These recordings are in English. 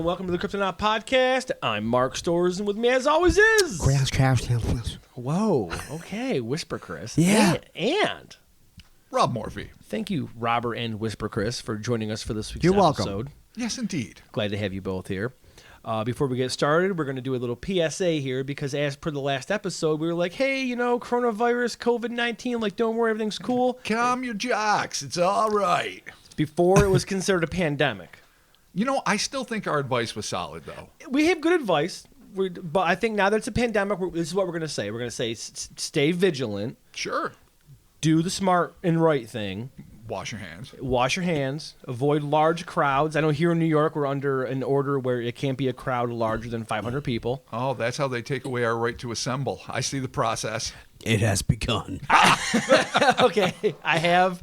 welcome to the Kryptonaut Podcast. I'm Mark Storrs, and with me, as always, is... Whoa, okay, Whisper Chris. Yeah. And Rob Morphy. thank you, Robert and Whisper Chris, for joining us for this week's You're welcome. episode. Yes, indeed. Glad to have you both here. Before we get started, we're going to do a little PSA here, because as per the last episode, we were like, hey, you know, coronavirus, COVID-19, like, don't worry, everything's cool. Calm your jocks. It's all right. Before it was considered a pandemic. You know, I still think our advice was solid, though. We have good advice, but I think now that it's a pandemic, this is what we're going to say. We're going to say stay vigilant. Sure. Do the smart and right thing. Wash your hands. Wash your hands. Avoid large crowds. I know here in New York we're under an order where it can't be a crowd larger than 500 people. Oh, that's how they take away our right to assemble. I see the process. It has begun. Okay, I have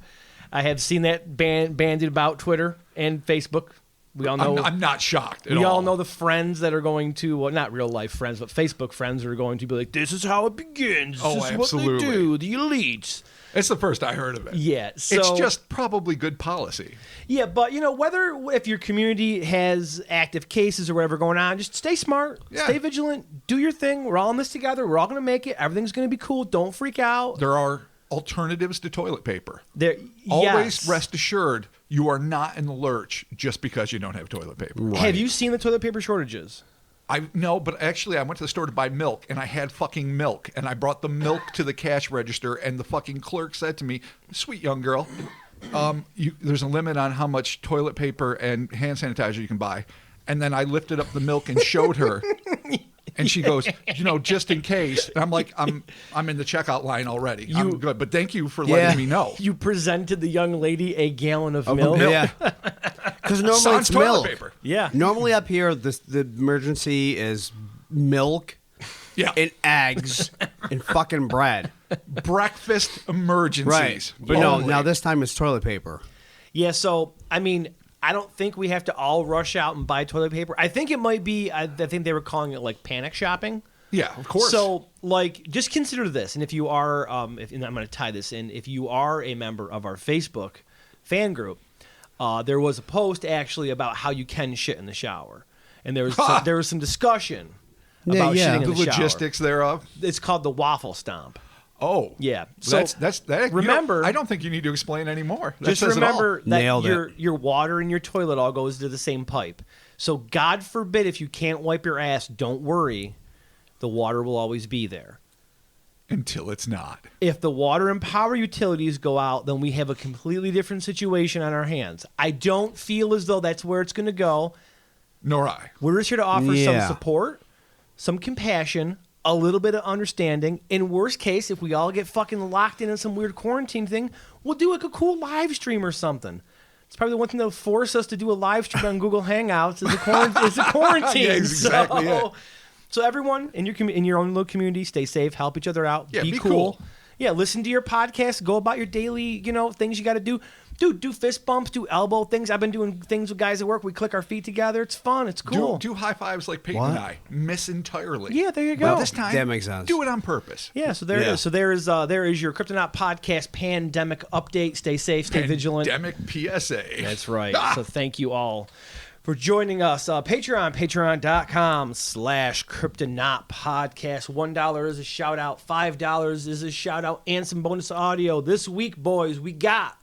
seen that bandied about Twitter and Facebook. We all know. I'm not shocked at all. We all know the friends that are going to, well, not real life friends, but Facebook friends that are going to be like, this is how it begins. This is absolutely. what they do, the elites. It's the first I heard of it. Yeah, so It's just probably good policy. yeah, but you know, if your community has active cases or whatever going on, just stay smart, Yeah. stay vigilant, do your thing. We're all in this together. We're all going to make it. Everything's going to be cool. Don't freak out. There are alternatives to toilet paper. yes. Always rest assured you are not in the lurch just because you don't have toilet paper. Right. Have you seen the toilet paper shortages? No, but actually I went to the store to buy milk, and I had fucking milk, and I brought the milk to the cash register, and the fucking clerk said to me, sweet young girl, there's a limit on how much toilet paper and hand sanitizer you can buy. And then I lifted up the milk and showed her, and she goes, you know, just in case. And I'm like, I'm in the checkout line already. I'm good, but thank you for letting me know. You presented the young lady a gallon of milk. Yeah. Because normally Sans it's toilet milk. paper. Yeah. Normally up here, the emergency is milk Yeah. and eggs and fucking bread. Breakfast emergencies. Right. But no, Only. now this time it's toilet paper. Yeah, so, I mean, I don't think we have to all rush out and buy toilet paper. I think it might be, I think they were calling it like panic shopping. Yeah, of course. So, like, just consider this. And if you are, and I'm going to tie this in, if you are a member of our Facebook fan group, there was a post actually about how you can shit in the shower. And there was some discussion about shitting in the the shower. logistics there's It's called the waffle stomp. Oh. Yeah. So that's that. remember, I don't think you need to explain anymore. That just says it all. remember that Nailed it. your water in your toilet all goes to the same pipe. So God forbid if you can't wipe your ass, don't worry. The water will always be there. Until it's not. If the water and power utilities go out, then we have a completely different situation on our hands. I don't feel as though that's where it's going to go. Nor I. We're just here to offer some Yeah. support, some compassion, a little bit of understanding. In worst case, if we all get fucking locked in some weird quarantine thing, we'll do like a cool live stream or something. It's probably the one thing that'll force us to do a live stream on Google Hangouts is a quarantine. Yeah, exactly it. So everyone in your own little community, stay safe, help each other out, Yeah, be be cool. cool. Yeah, listen to your podcast, go about your daily, things you got to do. Dude, do fist bumps, do elbow things. I've been doing things with guys at work. We click our feet together. It's fun. It's cool. Do high fives like Peyton and I. Miss entirely. Yeah, there you go. But this time, That makes sense. do it on purpose. Yeah, so there it Yeah. is. So there is your Kryptonaut Podcast pandemic update. Stay safe, stay vigilant. Pandemic PSA. That's right. So thank you all for joining us. Patreon.com/Kryptonaut Podcast. $1 is a shout out. $5 is a shout out and some bonus audio. This week, boys, we got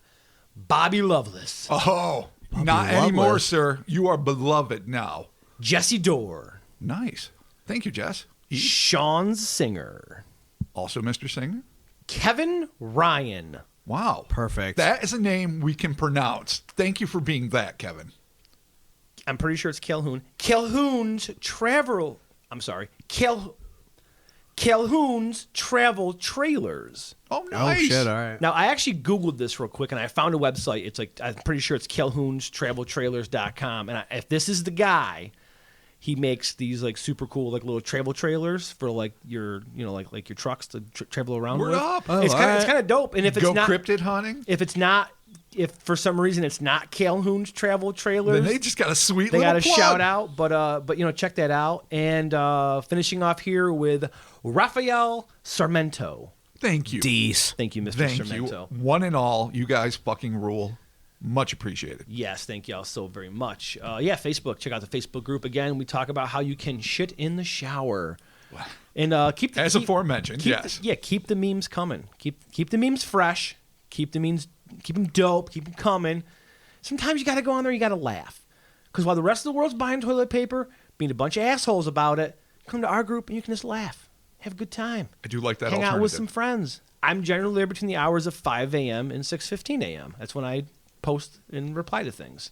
Bobby Loveless, Oh, not Lovely. anymore, sir. You are beloved now. Jesse Dorr, Nice. Thank you, Jess. Sean Singer, Also, Mr. Singer. Kevin Ryan, Wow. Perfect. That is a name we can pronounce. Thank you for being that, Kevin. I'm pretty sure it's Calhoun. Calhoun's Travel Trailers. Oh, Oh, nice. shit. All right. Now, I actually Googled this real quick, and I found a website. It's like, I'm pretty sure it's calhounstraveltrailers.com. And if this is the guy, he makes these like super cool like little travel trailers for like your, like your trucks to travel around Word with. up. It's kind of dope. And if it's Go not cryptid hunting? if for some reason it's not Calhoun's Travel Trailers, Then they just got a sweet they little got a plug. shout out. But check that out. And finishing off here with Rafael Sarmento. Thank you. Dees. Thank you, Mr. Thank Sarmento. you. One and all, you guys fucking rule. Much appreciated. Yes, thank you all so very much. Yeah, Facebook. Check out the Facebook group again. We talk about how you can shit in the shower. And keep the, As aforementioned, yes. Keep the memes coming. Keep the memes fresh. Keep them dope. Keep them coming. Sometimes you got to go on there. You got to laugh, because while the rest of the world's buying toilet paper, being a bunch of assholes about it, come to our group and you can just laugh, have a good time. I do like that. Hang alternative. out with some friends. I'm generally there between the hours of 5 a.m. and 6:15 a.m. That's when I post and reply to things.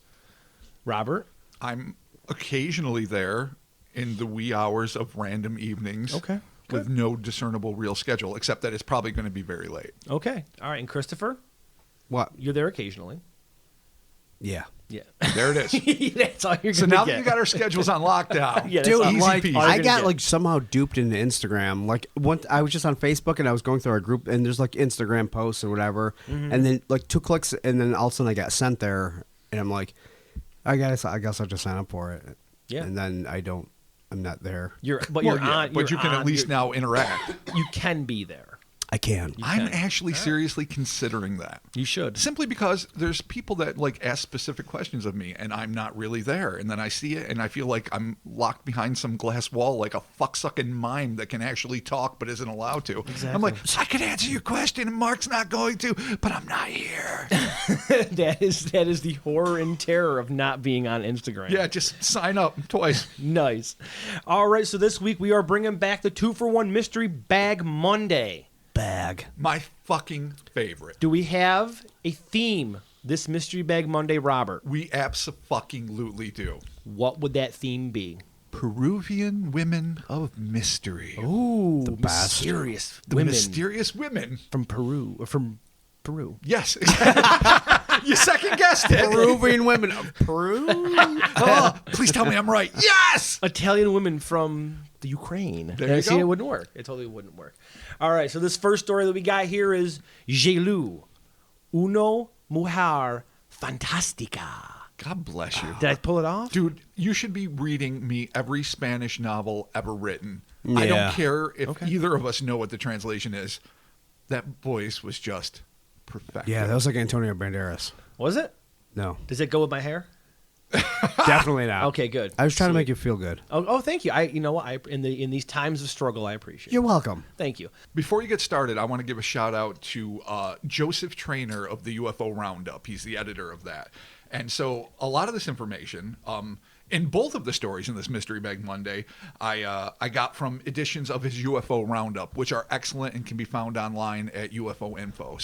Robert, I'm occasionally there in the wee hours of random evenings. Okay, With no discernible real schedule, except that it's probably going to be very late. okay, all right. And Christopher, What? you're there occasionally. Yeah. Yeah. There it is. That's all you're So gonna now get. that you got our schedules on lockdown, Yeah, that's Dude, all- easy like, peasy. all you're I gonna got get. like somehow duped into Instagram. Like I was just on Facebook and I was going through our group and there's like Instagram posts or whatever, and then like 2 clicks and then all of a sudden I got sent there and I'm like, I guess I'll just sign up for it. Yeah. And then I'm not there. You're Well, you're yeah, on. but you you're can on, at least you're- now interact. You can be there. I can. I'm can. actually seriously considering that. You should. Simply because there's people that like ask specific questions of me and I'm not really there. And then I see it and I feel like I'm locked behind some glass wall like a fucksucking mime that can actually talk but isn't allowed to. Exactly. I'm like, I could answer your question and Mark's not going to, but I'm not here. that is the horror and terror of not being on Instagram. Yeah, just sign up twice. Nice. All right, so this week we are bringing back the 2-for-1 Mystery Bag Monday. Bag. My fucking favorite. Do we have a theme this Mystery Bag Monday, Robert? We abso-fucking-lutely do. What would that theme be? Peruvian women of mystery. Ooh, The best. mysterious The women mysterious women. from Peru. Or from Peru. Yes. You second guessed it. Peruvian women of Peru. Oh, please tell me I'm right. Yes. Italian women from the Ukraine. There you See, go. it wouldn't work. It totally wouldn't work. All right, so this first story that we got here is Jelu, Mujar Fantastica. God bless you. Did I pull it off? Dude, you should be reading me every Spanish novel ever written. I Yeah. don't care if Okay. either of us know what the translation is. That voice was just perfect. Yeah, that was like Antonio Banderas. Was it? No, Does it go with my hair? definitely not. Okay, good. I was trying to Sweet. make you feel good. Oh, thank you. You know what? In these times of struggle, I appreciate You're it. welcome. Thank you. Before you get started, I want to give a shout out to Joseph Trainer of the UFO Roundup. He's the editor of that. And so a lot of this information, in both of the stories in this Mystery Bag Monday, I got from editions of his UFO Roundup, which are excellent and can be found online at UFO Info.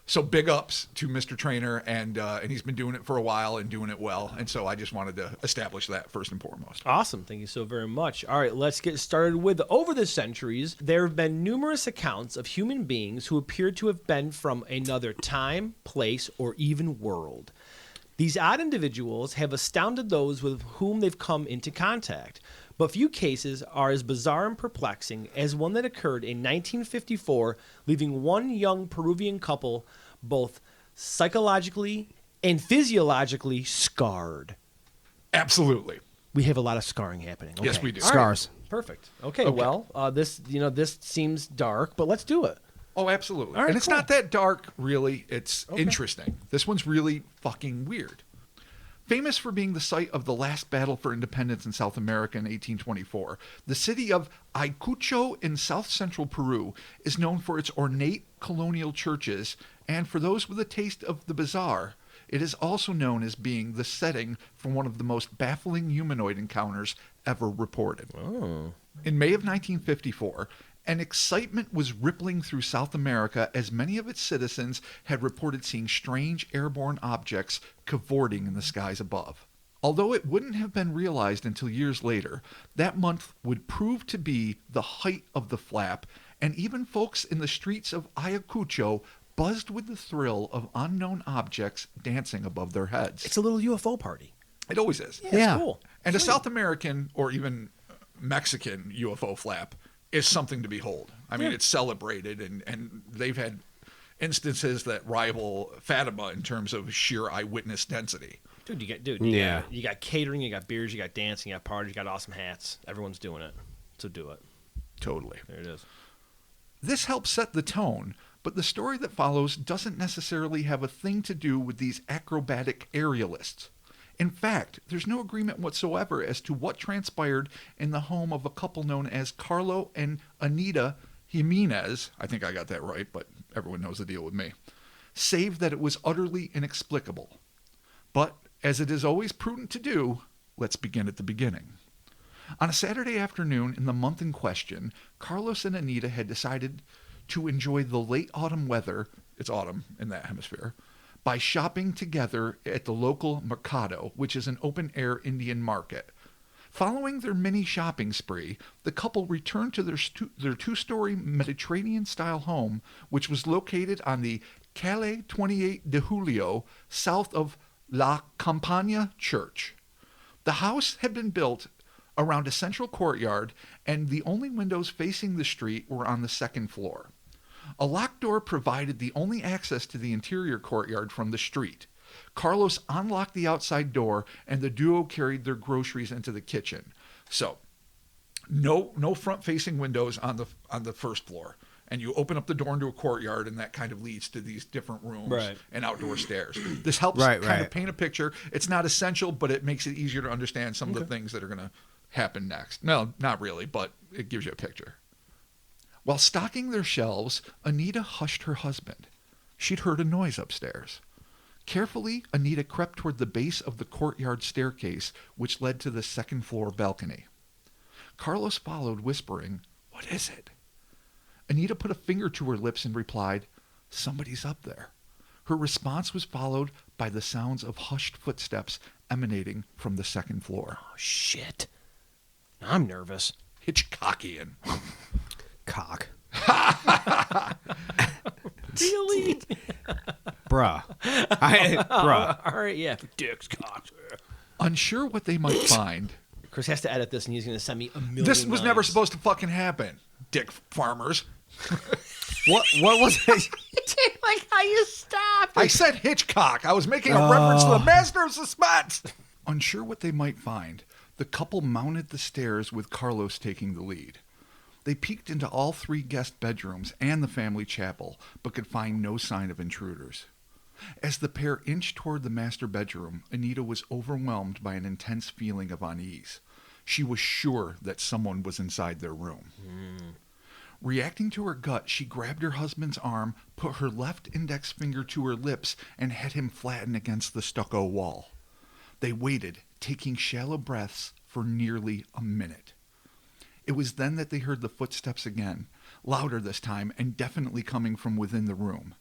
So big ups to Mr. Trainer, and he's been doing it for a while and doing it well. And so I just wanted to establish that first and foremost. Awesome. Thank you so very much. All right, let's get started with over the centuries, there have been numerous accounts of human beings who appear to have been from another time, place, or even world. These odd individuals have astounded those with whom they've come into contact, but few cases are as bizarre and perplexing as one that occurred in 1954, leaving one young Peruvian couple both psychologically and physiologically scarred. Absolutely. We have a lot of scarring happening. Yes, Okay. we do. All right. Scars. Perfect. Okay, well, this seems dark, but let's do it. Oh, absolutely. All right, and it's cool. not that dark, really. It's interesting. This one's really fucking weird. Famous for being the site of the last battle for independence in South America in 1824, the city of Ayacucho in south-central Peru is known for its ornate colonial churches, and for those with a taste of the bizarre, it is also known as being the setting for one of the most baffling humanoid encounters ever reported. Oh. In May of 1954, an excitement was rippling through South America as many of its citizens had reported seeing strange airborne objects cavorting in the skies above. Although it wouldn't have been realized until years later, that month would prove to be the height of the flap, and even folks in the streets of Ayacucho buzzed with the thrill of unknown objects dancing above their heads. It's a little UFO party. It always is. Yeah. It's cool. And a Sweet. South American or even Mexican UFO flap is something to behold. I mean, it's celebrated, and they've had instances that rival Fatima in terms of sheer eyewitness density. Dude, Yeah. you got catering, you got beers, you got dancing, you got parties, you got awesome hats. Everyone's doing it. So do it. Totally. There it is. This helps set the tone, But the story that follows doesn't necessarily have a thing to do with these acrobatic aerialists. In fact, there's no agreement whatsoever as to what transpired in the home of a couple known as Carlo and Anita Jimenez. I think I got that right, but everyone knows the deal with me. Save that it was utterly inexplicable. But, as it is always prudent to do, let's begin at the beginning. On a Saturday afternoon in the month in question, Carlos and Anita had decided to enjoy the late autumn weather, it's autumn in that hemisphere, by shopping together at the local mercado, which is an open-air Indian market. Following their mini shopping spree, the couple returned to their two-story Mediterranean-style home, which was located on the Calle 28 de Julio, south of La Campana Church. The house had been built around a central courtyard, and the only windows facing the street were on the second floor. A locked door provided the only access to the interior courtyard from the street. Carlos unlocked the outside door, and the duo carried their groceries into the kitchen. So, no front-facing windows on the first floor. And you open up the door into a courtyard, and that kind of leads to these different rooms and outdoor stairs. This helps kind of paint a picture. It's not essential, but it makes it easier to understand some of the things that are going to happen next. No, not really, but it gives you a picture. While stocking their shelves, Anita hushed her husband. She'd heard a noise upstairs. Carefully, Anita crept toward the base of the courtyard staircase, which led to the second floor balcony. Carlos followed, whispering, "What is it?" Anita put a finger to her lips and replied, "Somebody's up there." Her response was followed by the sounds of hushed footsteps emanating from the second floor. Oh, shit. Now I'm nervous. Hitchcockian. Cock. Really? Bruh. Bruh. All right, yeah. Dicks, cocks. Unsure what they might find. Chris has to edit this, and he's going to send me a million This was never lines. supposed to fucking happen, dick farmers. What was it? Like how you stopped. I said Hitchcock. I was making a reference to the master of suspense. Unsure what they might find, the couple mounted the stairs with Carlos taking the lead. They peeked into all three guest bedrooms and the family chapel, but could find no sign of intruders. As the pair inched toward the master bedroom, Anita was overwhelmed by an intense feeling of unease. She was sure that someone was inside their room. Reacting to her gut, she grabbed her husband's arm, put her left index finger to her lips, and had him flatten against the stucco wall. They waited, taking shallow breaths, for nearly a minute. It was then that they heard the footsteps again, louder this time, and definitely coming from within the room.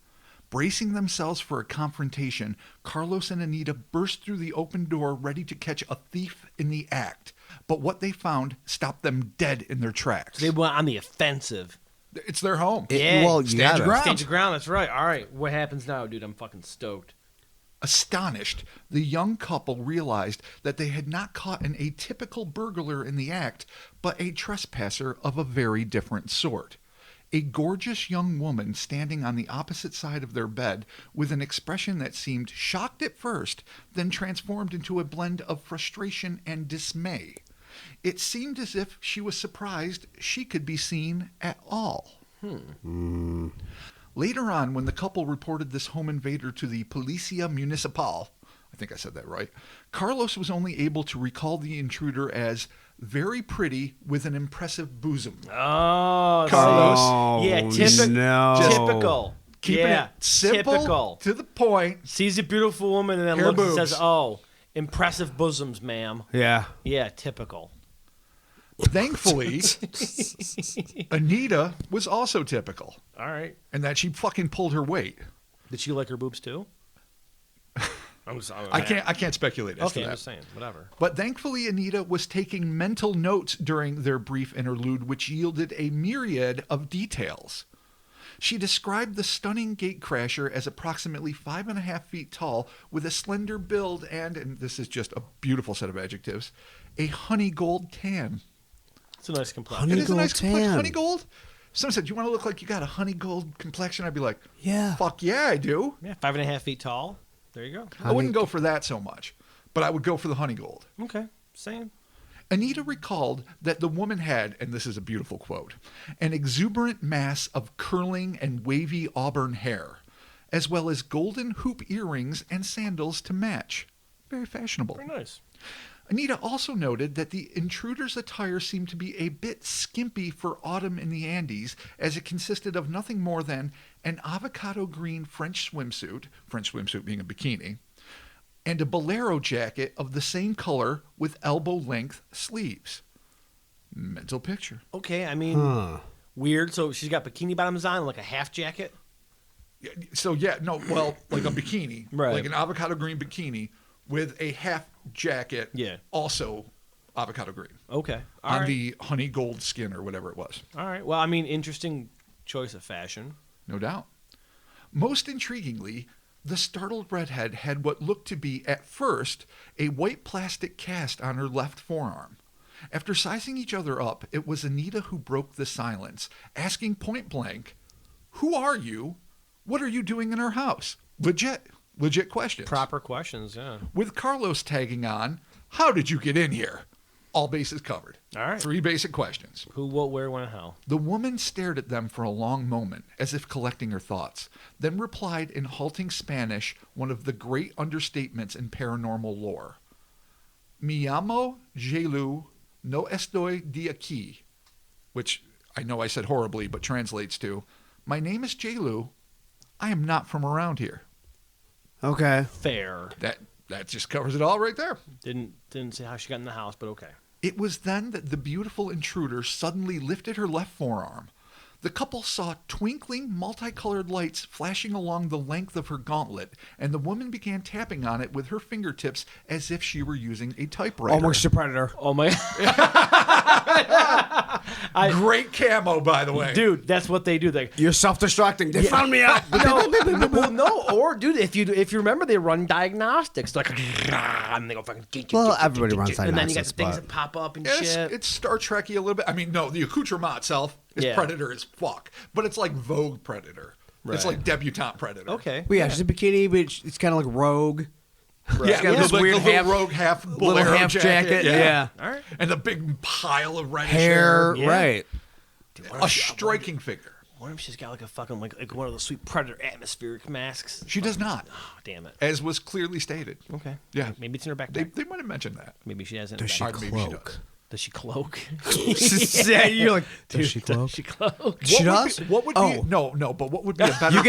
Bracing themselves for a confrontation, Carlos and Anita burst through the open door, ready to catch a thief in the act. But what they found stopped them dead in their tracks. They went on the offensive. It's their home. Yeah. Well, you Stand your gotta. ground. Stand your ground, that's right. All right, what happens now, dude? I'm fucking stoked. Astonished, the young couple realized that they had not caught an atypical burglar in the act, but a trespasser of a very different sort. A gorgeous young woman standing on the opposite side of their bed with an expression that seemed shocked at first, then transformed into a blend of frustration and dismay. It seemed as if she was surprised she could be seen at all. Later on, when the couple reported this home invader to the Policia Municipal, I think I said that right, Carlos was only able to recall the intruder as very pretty with an impressive bosom. Oh, Carlos. Oh, yeah, no. typical. Keeping Yeah, it simple, typical. to the point. Sees a beautiful woman and then Hair looks and boobs. says, "Oh, impressive bosoms, ma'am." Yeah. Yeah, typical. Thankfully, Anita was also typical, All right. and that she fucking pulled her weight. Did she like her boobs too? I can't speculate as Okay, to I'm that. just saying. Whatever. But thankfully, Anita was taking mental notes during their brief interlude, which yielded a myriad of details. She described the stunning gatecrasher as approximately 5.5 feet tall, with a slender build and this is just a beautiful set of adjectives, a honey gold tan. It's a nice complexion. Honey It is a nice gold complexion. tan. Honey gold? Someone said, "You want to look like you got a honey gold complexion?" I'd be like, Yeah. fuck yeah, I do. Yeah, 5.5 feet tall. There you go. I wouldn't go for that so much, but I would go for the honey gold. Okay, same. Anita recalled that the woman had, and this is a beautiful quote, an exuberant mass of curling and wavy auburn hair, as well as golden hoop earrings and sandals to match. Very fashionable. Very nice. Anita also noted that the intruder's attire seemed to be a bit skimpy for autumn in the Andes, as it consisted of nothing more than an avocado green French swimsuit being a bikini, and a bolero jacket of the same color with elbow-length sleeves. Mental picture. Okay, I mean, weird. So she's got bikini bottoms on, like a half jacket. So yeah, no, well, like a bikini, Right. like an avocado green bikini with a half jacket, Yeah. also avocado green, Okay, on right. the honey gold skin or whatever it was. All right. Well, I mean, interesting choice of fashion. No doubt. Most intriguingly, the startled redhead had what looked to be, at first, a white plastic cast on her left forearm. After sizing each other up, it was Anita who broke the silence, asking point blank, "Who are you? What are you doing in our house?" Legit questions. Proper questions, yeah. With Carlos tagging on, "How did you get in here?" All bases covered. All right. 3 basic questions. Who, what, where, when, and how. The woman stared at them for a long moment, as if collecting her thoughts, then replied in halting Spanish, one of the great understatements in paranormal lore. "Me llamo Jelu, no estoy de aquí," which I know I said horribly, but translates to, "My name is Jelu. I am not from around here." Okay. Fair. That just covers it all right there. Didn't say how she got in the house, but okay. It was then that the beautiful intruder suddenly lifted her left forearm. The couple saw twinkling, multicolored lights flashing along the length of her gauntlet, and the woman began tapping on it with her fingertips as if she were using a typewriter. Almost a predator. Oh my. Great camo, by the way. Dude, that's what they do. You're self-destructing. They found me out. Or dude, if you remember, they run diagnostics, like, and they go fucking. Well, everybody runs and then you got the diagnostics, things but- that pop up and Yeah, shit. it's Star Trek-y a little bit. I mean, no, the accoutrement itself is Yeah. Predator as fuck, but it's like Vogue Predator. It's Right. like debutante Predator. Okay. Well, yeah, she's a bikini, but it's kind of like Rogue. Yeah, got the, this the, weird the little half- rogue half little bolero half jacket, Yeah. yeah. All right. And the big pile of reddish Hair, hair. right. Dude, A striking figure. What if she's got like a fucking like one of those sweet predator atmospheric masks? She does not, Oh, damn it. as was clearly stated. Okay. Yeah. Maybe it's in her backpack. They might have mentioned that. Maybe she has it in Does her she backpack. Or maybe she cloak? does. Does she cloak? Yeah, you're like, does Dude, she cloak? She cloak. She What would does? be- What would Oh. be no, but what would be a better?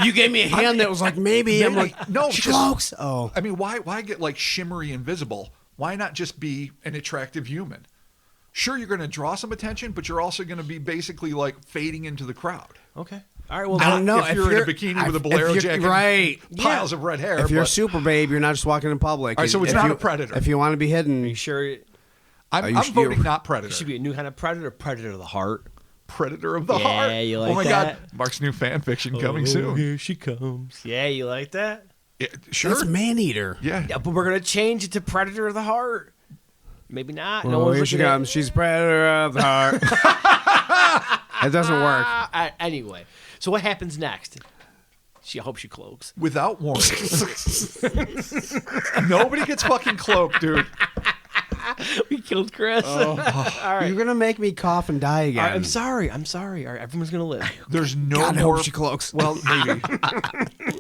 You gave me a hand that was like, maybe. I'm like, no, she just- cloaks. Oh. I mean, why get like shimmery invisible? Why not just be an attractive human? Sure, you're going to draw some attention, but you're also going to be basically like fading into the crowd. Okay. All right. Well, I don't know. If you're in a bikini with a if bolero you're- jacket, right. piles of red hair. If you're a but super babe, you're not just walking in public. All right, so it's If not you- a predator. If you want to be hidden, you sure it I'm you- voting you- not predator. should be a new kind of predator, predator of the heart. Predator of the Yeah, heart. you like oh my that? God, Mark's new fan fiction coming Oh, soon. Here she comes. Yeah, you like that? Yeah, sure. that's man eater. Yeah. Yeah, but we're gonna change it to predator of the heart. Maybe not. No Oh, one's here she looking at- comes. She's predator of the heart. It doesn't work. Anyway, so what happens next? I hope she cloaks. Without warning. Nobody gets fucking cloaked, dude. We killed Chris. All right. You're gonna make me cough and die again. All right, I'm sorry. All right, everyone's gonna live. There's no God, I more. hope she cloaks. Well, maybe.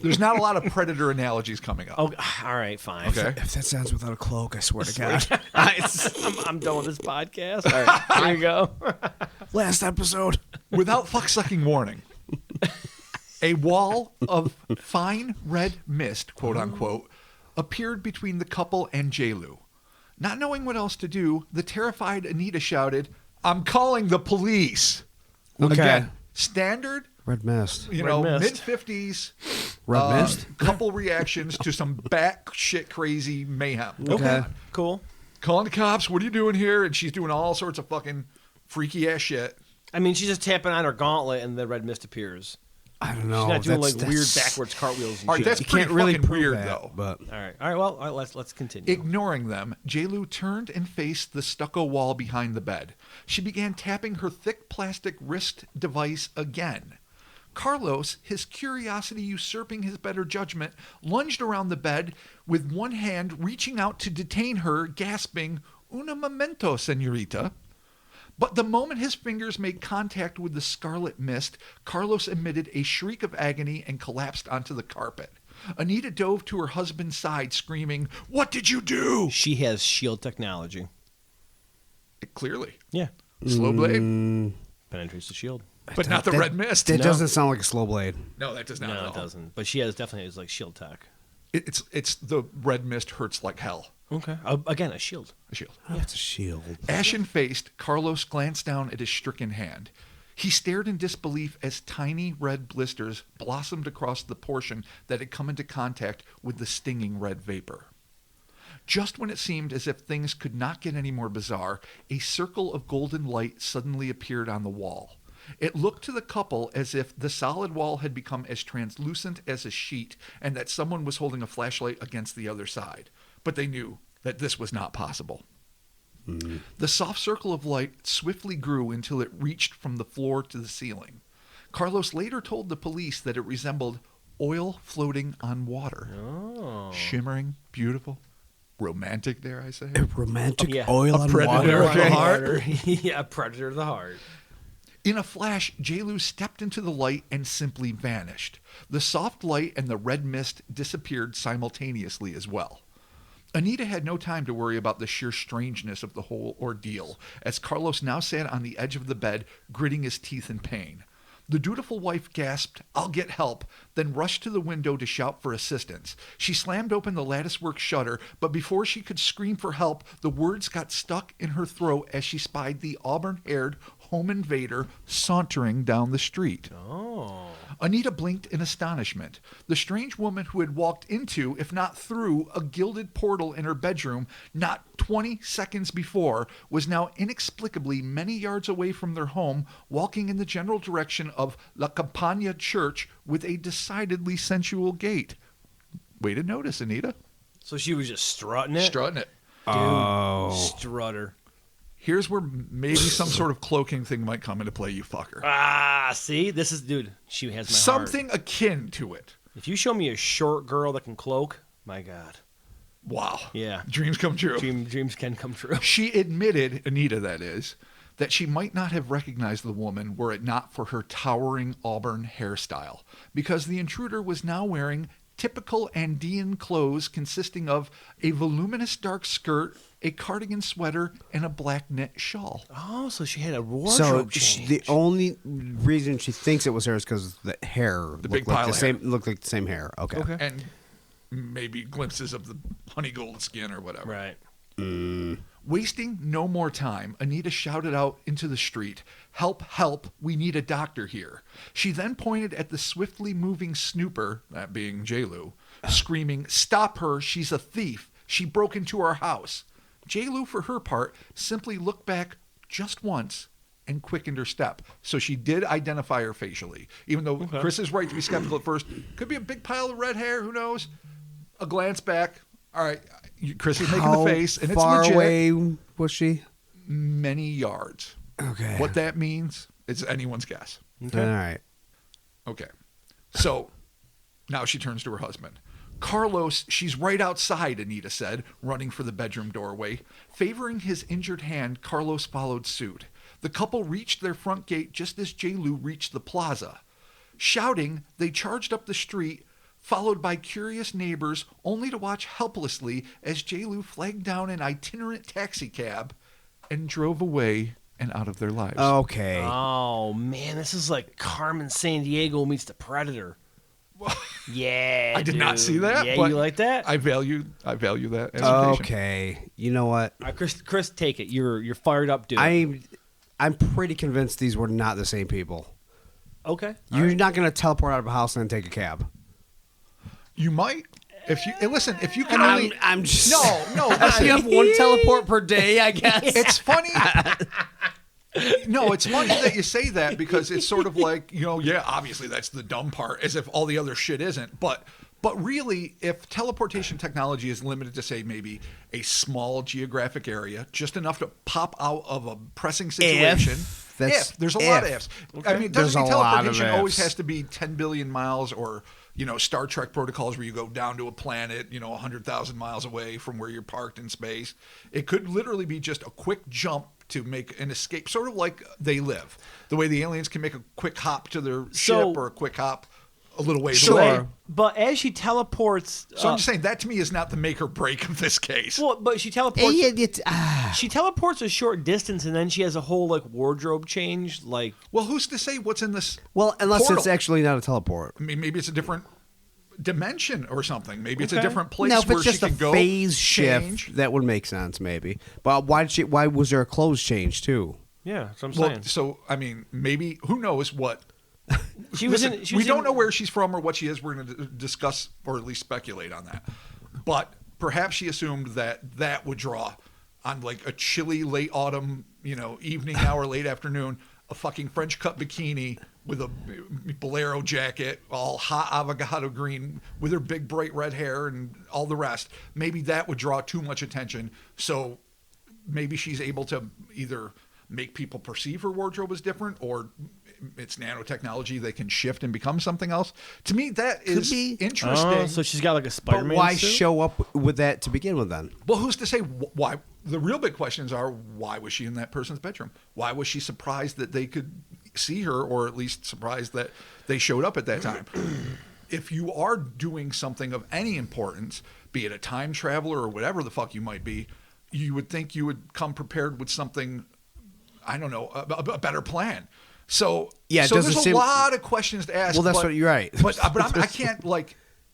There's not a lot of predator analogies coming up. Oh, all right, fine. Okay. If that sounds without a cloak, I swear to God. I'm done with this podcast. All right, here you go. Last episode. Without fuck-sucking warning, a wall of fine red mist, quote unquote, appeared between the couple and Jelu. Not knowing what else to do, the terrified Anita shouted, "I'm calling the police." Okay. Again, standard, Red mist. you Red know, mist. mid-50s Red mist. couple reactions to some batshit crazy mayhem. Okay. Cool. Calling the cops, "What are you doing here?" And she's doing all sorts of fucking freaky ass shit. I mean, she's just tapping on her gauntlet, and the red mist appears. I don't know. She's not doing like That's- weird backwards cartwheels and All right, shit. that's You pretty can't really fucking prove weird, that, though. But All right. Well, let's continue. Ignoring them, Jelu turned and faced the stucco wall behind the bed. She began tapping her thick plastic wrist device again. Carlos, his curiosity usurping his better judgment, lunged around the bed with one hand reaching out to detain her, gasping, "Un momento, señorita." But the moment his fingers made contact with the scarlet mist, Carlos emitted a shriek of agony and collapsed onto the carpet. Anita dove to her husband's side, screaming, "What did you do?" She has shield technology. Clearly. Yeah. Slow blade, Penetrates the shield. but not the red mist. That doesn't sound like a slow blade. No, that does not at No, all. it doesn't. But she has definitely is like shield tech. It's the red mist hurts like hell. Okay. Again, a shield. A shield. Oh, it's a shield. Ashen-faced, Carlos glanced down at his stricken hand. He stared in disbelief as tiny red blisters blossomed across the portion that had come into contact with the stinging red vapor. Just when it seemed as if things could not get any more bizarre, a circle of golden light suddenly appeared on the wall. It looked to the couple as if the solid wall had become as translucent as a sheet and that someone was holding a flashlight against the other side. But they knew that this was not possible. The soft circle of light swiftly grew until it reached from the floor to the ceiling. Carlos later told the police that it resembled oil floating on water. Oh. Shimmering, beautiful, romantic, dare I say. A romantic Yeah. oil A and predator. water. Okay. Heart. Yeah, predator of the heart. In a flash, Jelu stepped into the light and simply vanished. The soft light and the red mist disappeared simultaneously as well. Anita had no time to worry about the sheer strangeness of the whole ordeal, as Carlos now sat on the edge of the bed, gritting his teeth in pain. The dutiful wife gasped, "I'll get help," then rushed to the window to shout for assistance. She slammed open the latticework shutter, but before she could scream for help, the words got stuck in her throat as she spied the auburn-haired home invader sauntering down the street. Oh. Anita blinked in astonishment. The strange woman who had walked into, if not through, a gilded portal in her bedroom not 20 seconds before was now inexplicably many yards away from their home, walking in the general direction of La Campagna Church with a decidedly sensual gait. Way to notice, Anita. So she was just strutting it? Strutting it. Dude, strutter. Here's where maybe some sort of cloaking thing might come into play, you fucker. Ah, see? This is, dude, she has my heart. Something akin to it. If you show me a short girl that can cloak, my God. Wow. Yeah. Dreams come true. Dreams can come true. She admitted, Anita that is, that she might not have recognized the woman were it not for her towering auburn hairstyle, because the intruder was now wearing typical Andean clothes consisting of a voluminous dark skirt, a cardigan sweater, and a black knit shawl. Oh, so she had a So wardrobe change. the only reason she thinks it was her is because the hair big looked like pile the of same. Looked like the same hair. Okay. And maybe glimpses of the honey gold skin or whatever. Right. Wasting no more time, Anita shouted out into the street, "Help, help, we need a doctor here." She then pointed at the swiftly moving snooper, that being Jelu, screaming, "Stop her, she's a thief. She broke into our house." Jelu, for her part, simply looked back just once and quickened her step. So she did identify her facially. Even though Chris is right to be skeptical at first. Could be a big pile of red hair, who knows? A glance back. All right, Chris is making the face, and it's far legit. away was she? Many yards. Okay. What that means is anyone's guess. All right. Okay. So now she turns to her husband. "Carlos, she's right outside," Anita said, running for the bedroom doorway. Favoring his injured hand, Carlos followed suit. The couple reached their front gate just as Jelu reached the plaza. Shouting, they charged up the street, followed by curious neighbors, only to watch helplessly as Jelu flagged down an itinerant taxicab and drove away and out of their lives. Okay. Oh, man, this is like Carmen Sandiego meets the Predator. Yeah, I did not dude. see that. Yeah, but you like that? I value that as a patient. Okay. You know what? All right, Chris, take it. You're fired up, dude. I'm pretty convinced these were not the same people. Okay. You're not going to teleport out of a house and then take a cab. You might. If you listen, if you can only I'm just no. You Listen, have one teleport per day, I guess. it's funny. No, it's funny that you say that because it's sort of like, yeah, obviously that's the dumb part, as if all the other shit isn't. But really, if teleportation technology is limited to, say, maybe a small geographic area, just enough to pop out of a pressing situation. There's a lot of ifs. Okay. I mean, it doesn't mean There's a lot of teleportation always ifs. has to be 10 billion miles or, Star Trek protocols where you go down to a planet, 100,000 miles away from where you're parked in space. It could literally be just a quick jump to make an escape, sort of like They Live. The way the aliens can make a quick hop to their ship or a quick hop a little ways away. But as she teleports, So I'm just saying that to me is not the make or break of this case. well, but she teleports. She teleports a short distance, and then she has a whole wardrobe change. Well, who's to say what's in this? Well, unless portal? it's actually not a teleport. I mean, maybe it's a different dimension or something. Maybe it's a Okay. different place Now, if where it's just she a can go phase change. shift, that would make sense, maybe. But why was there a clothes change too? Yeah, that's what I'm Well, saying. so I mean, maybe who knows what. She was Listen, in. She we was don't in- know where she's from or what she is. We're going to discuss or at least speculate on that. But perhaps she assumed that would draw on a chilly late autumn, evening hour, late afternoon, a fucking French cut bikini with a bolero jacket, all hot avocado green, with her big bright red hair and all the rest. Maybe that would draw too much attention. So maybe she's able to either make people perceive her wardrobe as different, or it's nanotechnology, they can shift and become something else. To me, that is be. interesting. Oh, so she's got a Spider-Man But why suit? show up with that to begin with then? Well, who's to say why? The real big questions are, why was she in that person's bedroom? Why was she surprised that they could see her, or at least surprised that they showed up at that time? If you are doing something of any importance, be it a time traveler or whatever the fuck you might be, you would think you would come prepared with something, I don't know, a better plan. So, Yeah, it so doesn't there's seem- a lot of questions to ask. Well, that's but- what you're right. But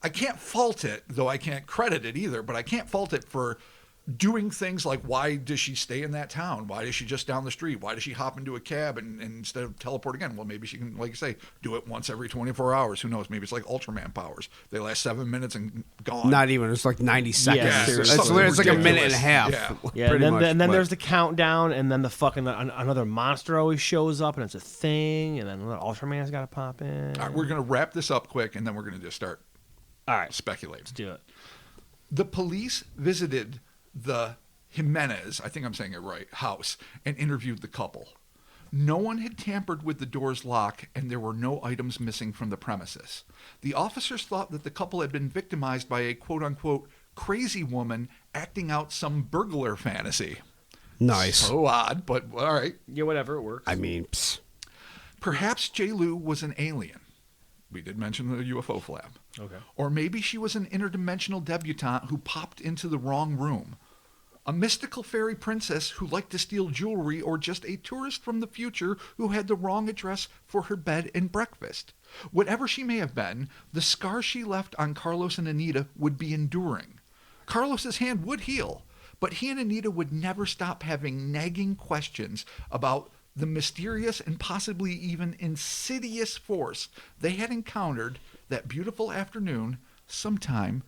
I can't fault it, though I can't credit it either. But I can't fault it for doing things like, why does she stay in that town? Why is she just down the street? Why does she hop into a cab and instead of teleport again? Well, maybe she can, like you say, do it once every 24 hours. Who knows? Maybe it's like Ultraman powers. They last 7 minutes and gone. Not even. It's like 90 seconds. Yeah, it's something it's like a minute and ridiculous. a half. Yeah. Yeah, pretty much, and then but- there's the countdown, and then the fucking another monster always shows up, and it's a thing, and then another Ultraman's got to pop in. All right, we're going to wrap this up quick, and then we're going to just start All right, speculating. let's do it. The police visited the Jimenez, I think I'm saying it right, house, and interviewed the couple. No one had tampered with the door's lock, and there were no items missing from the premises. The officers thought that the couple had been victimized by a quote-unquote crazy woman acting out some burglar fantasy. Nice. So odd, but all right. Yeah, whatever, it works. I mean, psst. Perhaps Jelu was an alien. We did mention the UFO flap. Okay. Or maybe she was an interdimensional debutante who popped into the wrong room. A mystical fairy princess who liked to steal jewelry, or just a tourist from the future who had the wrong address for her bed and breakfast. Whatever she may have been, the scars she left on Carlos and Anita would be enduring. Carlos's hand would heal, but he and Anita would never stop having nagging questions about the mysterious and possibly even insidious force they had encountered that beautiful afternoon sometime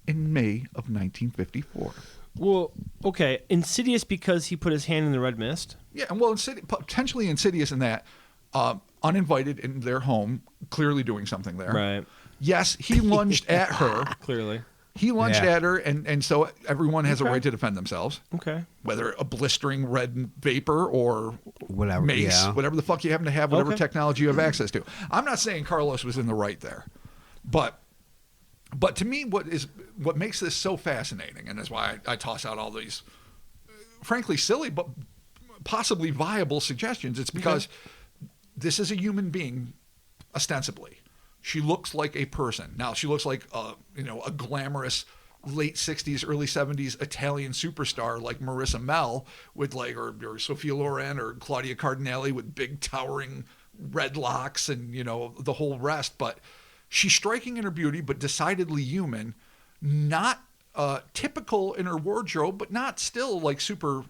in May of 1954. Well, okay, insidious because he put his hand in the red mist. Yeah, and well, potentially insidious in that, uninvited in their home, clearly doing something there. Right. Yes, he lunged at her. Clearly. He lunged Yeah. at her, and so everyone has a Okay. right to defend themselves. Okay. Whether a blistering red vapor or Whatever, mace, yeah. whatever the fuck you happen to have, whatever Okay. technology you have access to. I'm not saying Carlos was in the right there, but to me, what makes this so fascinating, and that's why I toss out all these, frankly, silly but possibly viable suggestions. It's because this is a human being, ostensibly. She looks like a person. Now, she looks like a glamorous late 60s, early 70s Italian superstar like Marissa Mel with or Sophia Loren or Claudia Cardinelli with big towering red locks and, the whole rest. But she's striking in her beauty, but decidedly human, not typical in her wardrobe, but not still like super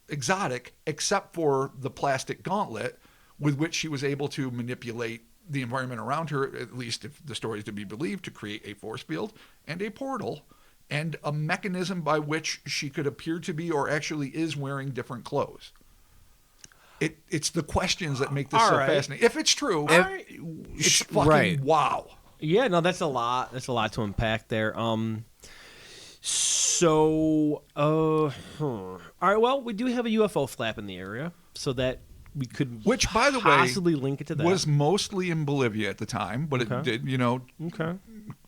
exotic, except for the plastic gauntlet with which she was able to manipulate the environment around her, at least if the story is to be believed, to create a force field and a portal and a mechanism by which she could appear to be or actually is wearing different clothes. It's the questions that make this All so right. fascinating. If it's true, it's fucking right. wow. Yeah, no, that's a lot. That's a lot to unpack there. So, all right. Well, we do have a UFO flap in the area, so that we could, Which, by the way, possibly link it to that. was mostly in Bolivia at the time, but it did, okay.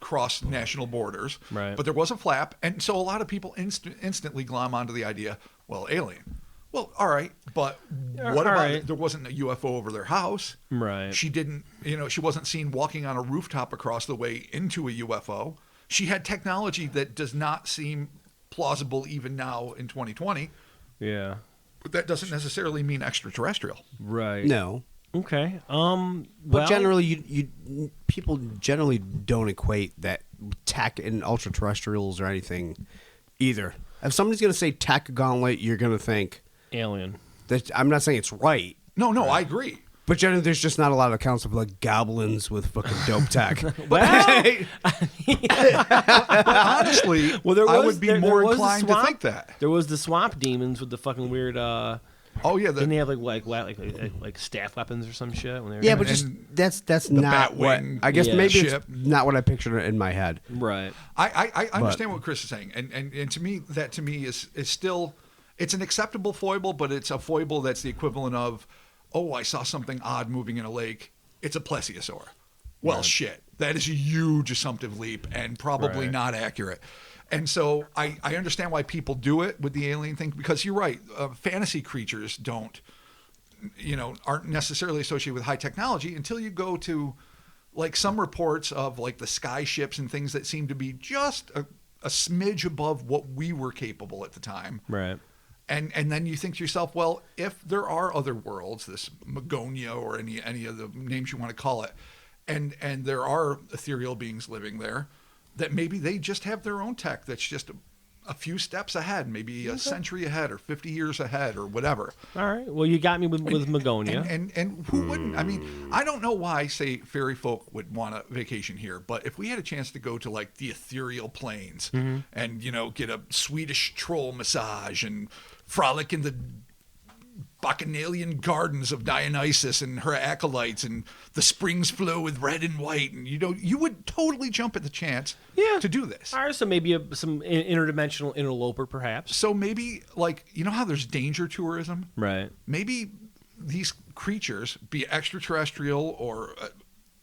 cross national borders. Right. But there was a flap, and so a lot of people instantly glom onto the idea, well, alien. Well, all right, but what all about right. there wasn't a UFO over their house? Right. She didn't, she wasn't seen walking on a rooftop across the way into a UFO. She had technology that does not seem plausible even now in 2020. Yeah. But that doesn't necessarily mean extraterrestrial. Right. No. Okay. But Well, generally, you people generally don't equate that tech and ultra terrestrials or anything either. If somebody's going to say tech gauntlet, you're going to think alien. that. I'm not saying it's right, No, I agree. but generally, there's just not a lot of accounts of like goblins with fucking dope tech. Well, But honestly, I would be more was the inclined to swamp- think that. There was the swamp demons with the fucking weird. Oh yeah, Didn't they have like staff weapons or some shit? When they were Yeah, but And just that's not what Batwing I guess. Yeah. Maybe ship. it's not what I pictured in my head. right. I understand what Chris is saying, and to me that is still it's an acceptable foible, but it's a foible that's the equivalent of, oh, I saw something odd moving in a lake. It's a plesiosaur. Well, shit, that is a huge assumptive leap and probably Right. not accurate. And so I understand why people do it with the alien thing, because you're right. Fantasy creatures aren't necessarily associated with high technology until you go to like some reports of like the sky ships and things that seem to be just a smidge above what we were capable at the time. Right. And then you think to yourself, well, if there are other worlds, this Magonia or any of the names you want to call it, and there are ethereal beings living there, that maybe they just have their own tech that's just a few steps ahead, maybe a century ahead or 50 years ahead or whatever. All right. Well, you got me with Magonia. And who wouldn't? I mean, I don't know why, say, fairy folk would want a vacation here, but if we had a chance to go to like the ethereal plains and, get a Swedish troll massage and frolic in the bacchanalian gardens of Dionysus and her acolytes, and the springs flow with red and white, and you would totally jump at the chance to do this. All right. So maybe some interdimensional interloper, perhaps. So maybe, like, how there's danger tourism? Right. Maybe these creatures, be it extraterrestrial or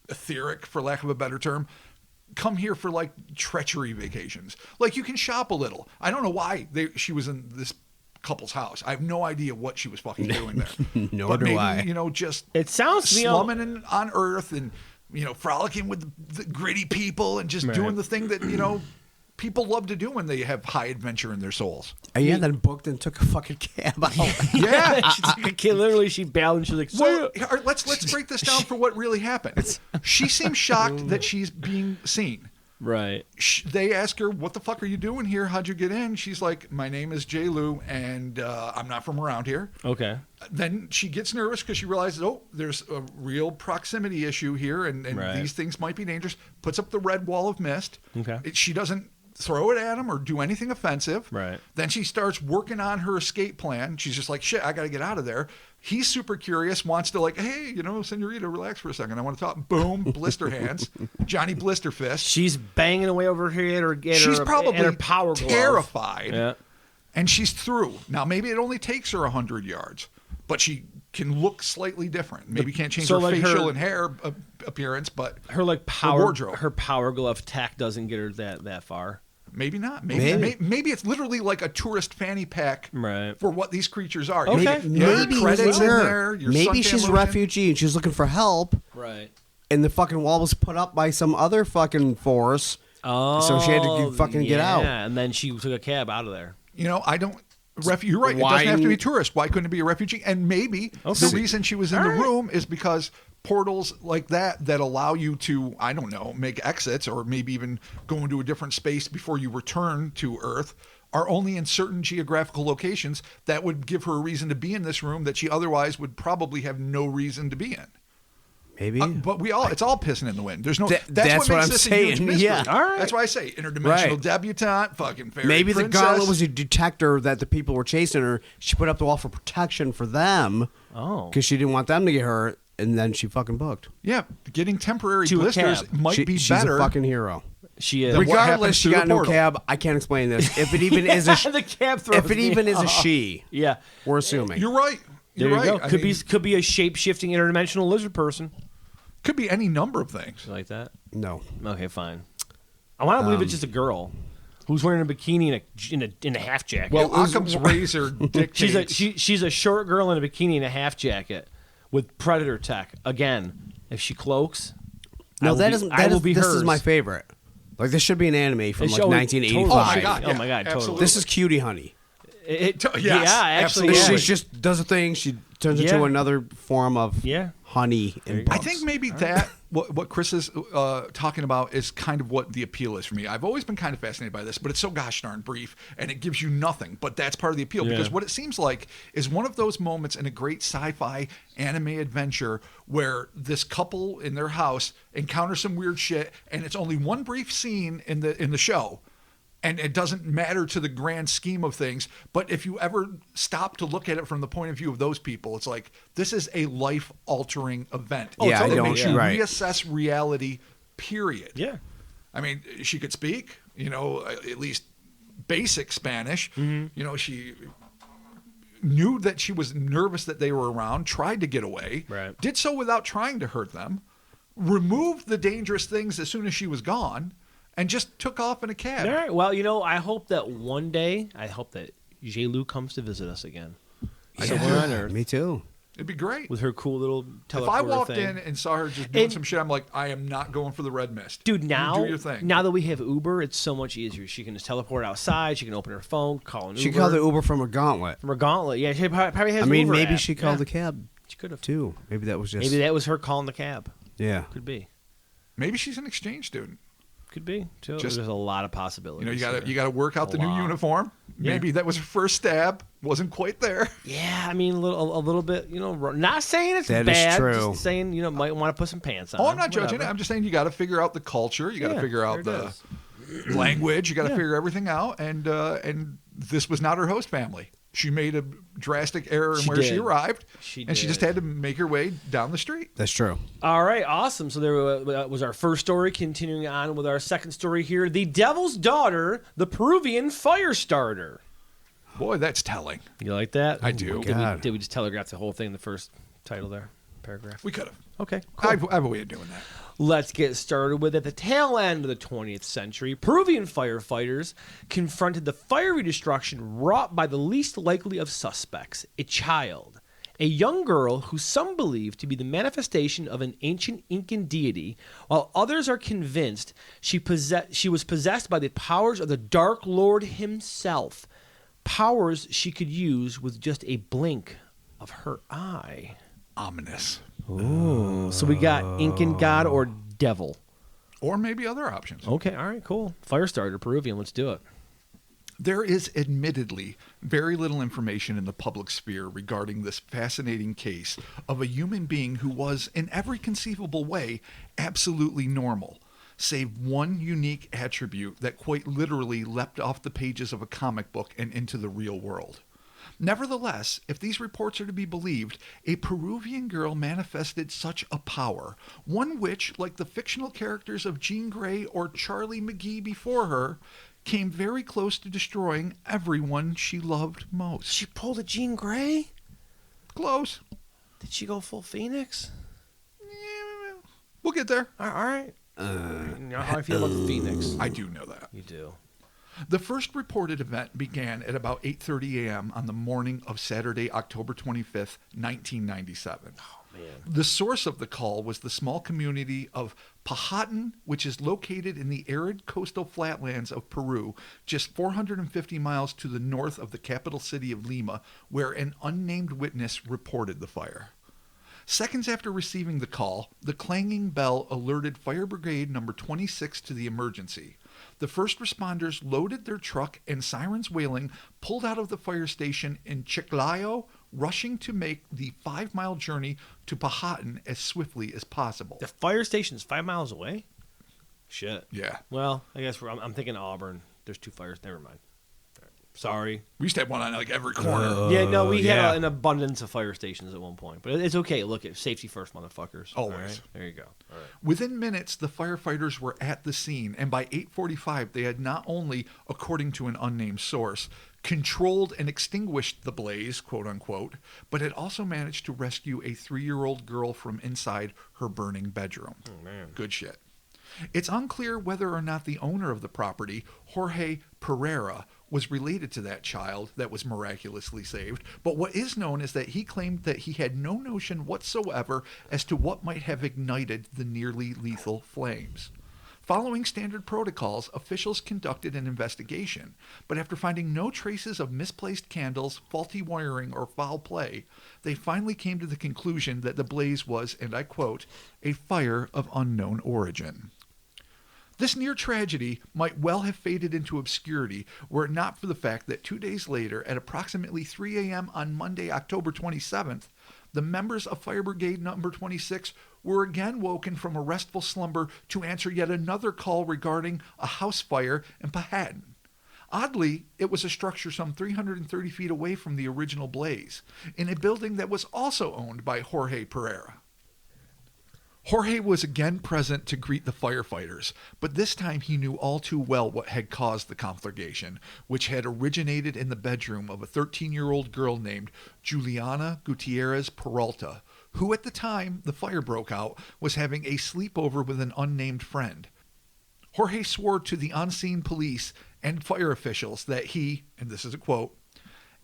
etheric, for lack of a better term, come here for like treachery vacations. Like, you can shop a little. I don't know why she was in this couple's house. I have no idea what she was fucking doing there. Nor but do maybe, I. Just It sounds to me slumming on Earth and frolicking with the gritty people and just Right. doing the thing that people love to do when they have high adventure in their souls. And yeah, then booked and took a fucking cab out. Yeah. She took a kid. Literally, she bailed and she's like, Well, let's break this down for what really happened. She seems shocked that she's being seen. right. They ask her, "What the fuck are you doing here? How'd you get in?" She's like, "My name is Jelu, and I'm not from around here." Okay. Then she gets nervous because she realizes, oh, there's a real proximity issue here, and Right. these things might be dangerous. Puts up the red wall of mist. Okay. She doesn't throw it at him or do anything offensive. Right. Then she starts working on her escape plan. She's just like, shit, I got to get out of there. He's super curious, wants to like, hey, senorita, relax for a second. I want to talk. Boom, blister hands. Johnny Blister Fist. She's banging away over here at her. She's probably at her power glove. terrified. Yeah. And she's through. Now, maybe it only takes her 100 yards, but she can look slightly different. Maybe can't change So her like facial her- and hair appearance, but Her like power wardrobe. her power glove tack doesn't get her that far. maybe not. Maybe. Maybe it's literally like a tourist fanny pack Right. for what these creatures are. Okay. Maybe credits in her. there. Your Maybe suntan she's a lotion. refugee and she's looking for help, Right. and the fucking wall was put up by some other fucking force. Oh. So she had to fucking get out. Yeah, and then she took a cab out of there. I don't. You're right. It Why- doesn't have to be tourist. Why couldn't it be a refugee? And maybe Okay. the reason she was in All the right. room is because portals like that allow you to, I don't know, make exits or maybe even go into a different space before you return to Earth are only in certain geographical locations that would give her a reason to be in this room that she otherwise would probably have no reason to be in. Maybe. But it's all pissing in the wind. There's no. That's That's what makes I'm this saying. a huge mystery. Yeah. All right. That's why I say interdimensional Right. debutante, fucking fairy Maybe the princess. gauntlet was a detector that the people were chasing her. She put up the wall for protection for them. Oh. Because she didn't want them to get hurt, and then she fucking booked. Yeah, getting temporary To a blisters cab. might be She's better. a fucking hero. She is. Then what happens Regardless, she through got the no portal? cab. I can't explain this. If it even is a the cab throws if it me even is a off. she, Yeah. we're assuming. You're right. There You're you right. go. I Could mean, be a shape-shifting interdimensional lizard person. could be any number of things. You like that? No. Okay, fine. I want to believe it's just a girl who's wearing a bikini in a half jacket. Well, Occam's razor dictates. she's a short girl in a bikini and a half jacket with predator tech. Again, if she cloaks, I No, will that be- isn't. I will be This hers. is my favorite. Like this should be an anime from It like should- 1985. Oh my God, Oh my yeah, god, totally. absolutely. This is Cutie Honey. It, Yes, yeah, actually, absolutely. yeah. She just does a thing. She turns Yeah. into another form of Yeah. honey and you go. I bugs. think maybe that what Chris is talking about is kind of what the appeal is for me. I've always been kind of fascinated by this, but it's so gosh darn brief and it gives you nothing. But that's part of the appeal Yeah. because what it seems like is one of those moments in a great sci-fi anime adventure where this couple in their house encounters some weird shit, and it's only one brief scene in the show. And it doesn't matter to the grand scheme of things. But if you ever stop to look at it from the point of view of those people, it's like, this is a life-altering event. Yeah, I It don't- makes you right. reassess reality, period. Yeah. I mean, she could speak, at least basic Spanish. Mm-hmm. She knew that she was nervous that they were around, tried to get away, Right. did so without trying to hurt them, removed the dangerous things as soon as she was gone, and just took off in a cab. All right. Well, I hope that one day, Jelu comes to visit us again. Somewhere on Earth Me too. It'd be great. with her cool little teleporter If I walked thing. in and saw her just doing And- some shit, I'm like, I am not going for the red mist. Dude, You now do your thing. now that we have Uber, it's so much easier. She can just teleport outside. She can open her phone, call an She Uber. called the Uber from a gauntlet. from her gauntlet. Yeah, she probably has. I mean, Uber maybe app. she called Yeah. the cab She could have. too. Maybe that was just. Maybe that was her calling the cab. Yeah. Could be. Maybe she's an exchange student. Could be. Too. Just- There's a lot of possibilities. You got to work out the new Wow. uniform. Yeah. Maybe that was her first stab. Wasn't quite there. Yeah, I mean, a little bit. Not saying it's That is bad. true. Just saying, might want to put some pants on. Oh, I'm not judging it. whatever. I'm just saying you got to figure out the culture. You got to Yeah, figure out there it the is. language. You got to Yeah. figure everything out. And this was not her host family. She made a drastic error in She where she did. arrived, She and she just did. had to make her way down the street. That's true. All right, awesome. So there was our first story. Continuing on with our second story here: the Devil's Daughter, the Peruvian fire starter. Boy, that's telling. You like that? I do. Did we, God. did we just telegraph the whole thing in the first title there, paragraph? We could have. Okay, I cool. have a way of doing that. Let's get started with it. At the tail end of the 20th century, Peruvian firefighters confronted the fiery destruction wrought by the least likely of suspects, a child. A young girl who some believe to be the manifestation of an ancient Incan deity, while others are convinced she was possessed by the powers of the Dark Lord himself, powers she could use with just a blink of her eye. Ominous. Ooh. So we got Incan god or devil. Or maybe other options. Okay, all right, cool. Firestarter, Peruvian, let's do it. There is admittedly very little information in the public sphere regarding this fascinating case of a human being who was, in every conceivable way, absolutely normal, save one unique attribute that quite literally leapt off the pages of a comic book and into the real world. Nevertheless, if these reports are to be believed, a Peruvian girl manifested such a power, one which, like the fictional characters of Jean Grey or Charlie McGee before her, came very close to destroying everyone she loved most. She pulled a Jean Grey? Close. Did she go full Phoenix? Yeah, we'll get there. All right. You know how I feel about the Phoenix. I do know that. You do. The first reported event began at about 8:30 a.m. on the morning of Saturday, October 25th, 1997. Oh, man. The source of the call was the small community of Pajatan, which is located in the arid coastal flatlands of Peru, just 450 miles to the north of the capital city of Lima, where an unnamed witness reported the fire. Seconds after receiving the call, the clanging bell alerted Fire Brigade number 26 to the emergency. The first responders loaded their truck and sirens wailing pulled out of the fire station in Chiclayo, rushing to make the 5-mile journey to Powhatan as swiftly as possible. The fire station's 5 miles away? Shit. Yeah. Well, I guess I'm thinking Auburn. There's 2 fires. Never mind. Sorry. We used to have one on like every corner. Yeah, no, we yeah. had an abundance of fire stations at one point. But it's okay. Look, at safety first, motherfuckers. Always. All right? There you go. All right. Within minutes, the firefighters were at the scene, and by 8:45, they had not only, according to an unnamed source, controlled and extinguished the blaze, quote unquote, but had also managed to rescue a 3-year-old girl from inside her burning bedroom. Oh, man. Good shit. It's unclear whether or not the owner of the property, Jorge Pereira, was related to that child that was miraculously saved, but what is known is that he claimed that he had no notion whatsoever as to what might have ignited the nearly lethal flames. Following standard protocols, officials conducted an investigation, but after finding no traces of misplaced candles, faulty wiring, or foul play, they finally came to the conclusion that the blaze was, and I quote, a fire of unknown origin. This near tragedy might well have faded into obscurity were it not for the fact that 2 days later, at approximately 3 a.m. on Monday, October 27th, the members of Fire Brigade Number 26 were again woken from a restful slumber to answer yet another call regarding a house fire in Powhatan. Oddly, it was a structure some 330 feet away from the original blaze, in a building that was also owned by Jorge Pereira. Jorge was again present to greet the firefighters, but this time he knew all too well what had caused the conflagration, which had originated in the bedroom of a 13-year-old girl named Juliana Gutierrez Peralta, who at the time the fire broke out was having a sleepover with an unnamed friend. Jorge swore to the on-scene police and fire officials that he, and this is a quote,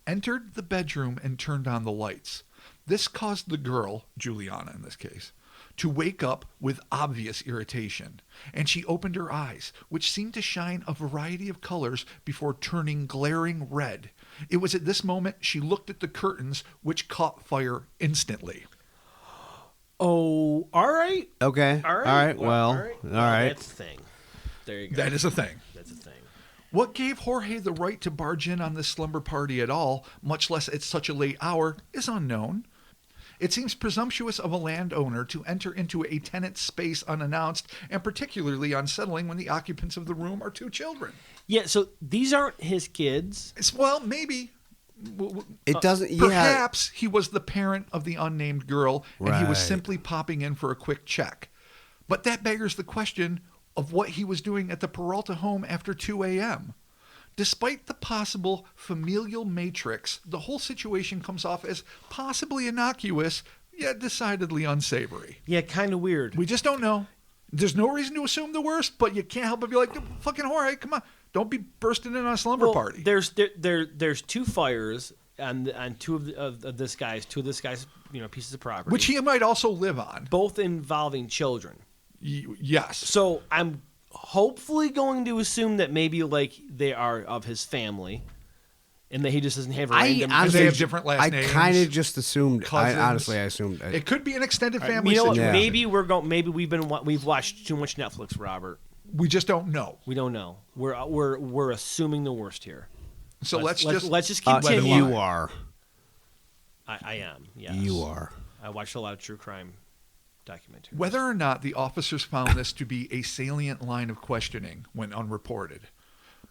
entered the bedroom and turned on the lights. This caused the girl, Juliana in this case, to wake up with obvious irritation, and she opened her eyes, which seemed to shine a variety of colors before turning glaring red. It was at this moment she looked at the curtains, which caught fire instantly. Oh, all right. Okay. All right. All right. Well, all right. That's the thing. There you go. That is a thing. That's a thing. What gave Jorge the right to barge in on this slumber party at all, much less at such a late hour, is unknown. It seems presumptuous of a landowner to enter into a tenant's space unannounced, and particularly unsettling when the occupants of the room are 2 children. Yeah, so these aren't his kids. Well, maybe. It doesn't. Perhaps he was the parent of the unnamed girl, and he was Right. simply popping in for a quick check. But that beggars the question of what he was doing at the Peralta home after 2 a.m. Despite the possible familial matrix, the whole situation comes off as possibly innocuous, yet decidedly unsavory. Yeah, kind of weird. We just don't know. There's no reason to assume the worst, but you can't help but be like, fucking Jorge, come on. Don't be bursting in on a slumber party. There's 2 fires on 2 of this guy's pieces of property, Which he might also live on. both involving children. Yes. So I'm hopefully going to assume that maybe like they are of his family, and that he just doesn't have random. honestly- they have different last I names, kind of just assumed. cousins. I assumed. It could be an extended family You know what? situation. Yeah. Maybe we've watched too much Netflix, Robert. We just don't know. We don't know. We're assuming the worst here. So let's let's just continue. You are. I am. Yes. You are. I watched a lot of true crime documentaries. Whether or not the officers found this to be a salient line of questioning went unreported.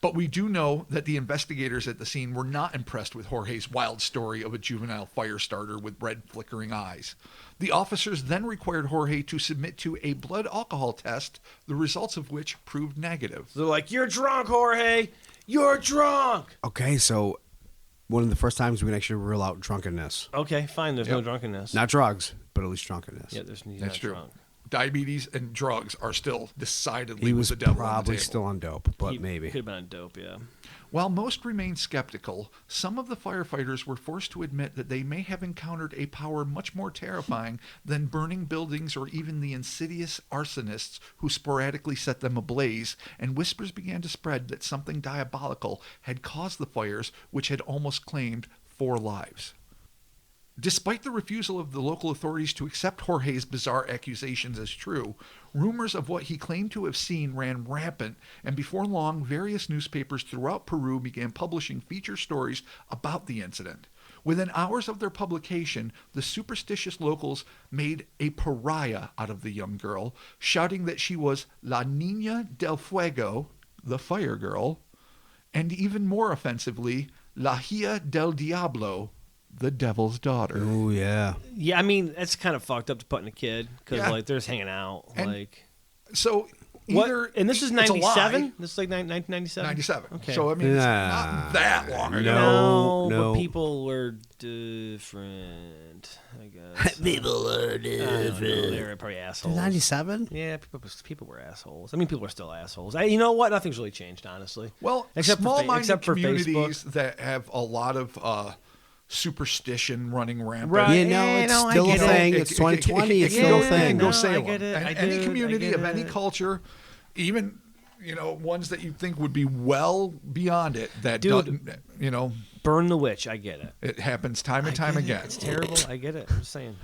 But we do know that the investigators at the scene were not impressed with Jorge's wild story of a juvenile fire starter with red flickering eyes. The officers then required Jorge to submit to a blood alcohol test, the results of which proved negative. They're like, "You're drunk, Jorge. You're drunk." Okay, so one of the first times we can actually rule out drunkenness. Okay, fine. There's no Yep. drunkenness. Not drugs, but at least drunkenness. Yeah, he's That's not true. drunk. Diabetes and drugs are still decidedly He with was the devil on the probably table. still on dope, but He maybe. could have been on dope. Yeah. While most remained skeptical, some of the firefighters were forced to admit that they may have encountered a power much more terrifying than burning buildings or even the insidious arsonists who sporadically set them ablaze, and whispers began to spread that something diabolical had caused the fires, which had almost claimed 4 lives. Despite the refusal of the local authorities to accept Jorge's bizarre accusations as true, rumors of what he claimed to have seen ran rampant, and before long, various newspapers throughout Peru began publishing feature stories about the incident. Within hours of their publication, the superstitious locals made a pariah out of the young girl, shouting that she was La Niña del Fuego, the fire girl, and even more offensively, La Hija del Diablo, the devil's daughter. Oh yeah. Yeah, I mean, that's kind of fucked up to put in a kid because Yeah. like they're just hanging out. And like So what? either And this is it's a lie, 97. This is like 1997. 97. Okay. So I mean, it's Nah. not that long ago. No. but people were different. I guess People are I don't know, they were probably assholes. 97. Yeah, people were assholes. I mean, people are still assholes. You know what? Nothing's really changed, honestly. Well, Except for small-minded except for communities Facebook. that have a lot of superstition running rampant. Right. You know, Yeah, it's no, I still a get it. thing. It's 2020. It's can still a go- it thing. can go No, I Salem. get it. And I any do. community I get of any it. culture, even ones that you think would be well beyond it, that Dude. doesn't, Burn the witch. I get it. it happens time and time I get it. again. It's terrible. I get it. I'm just saying.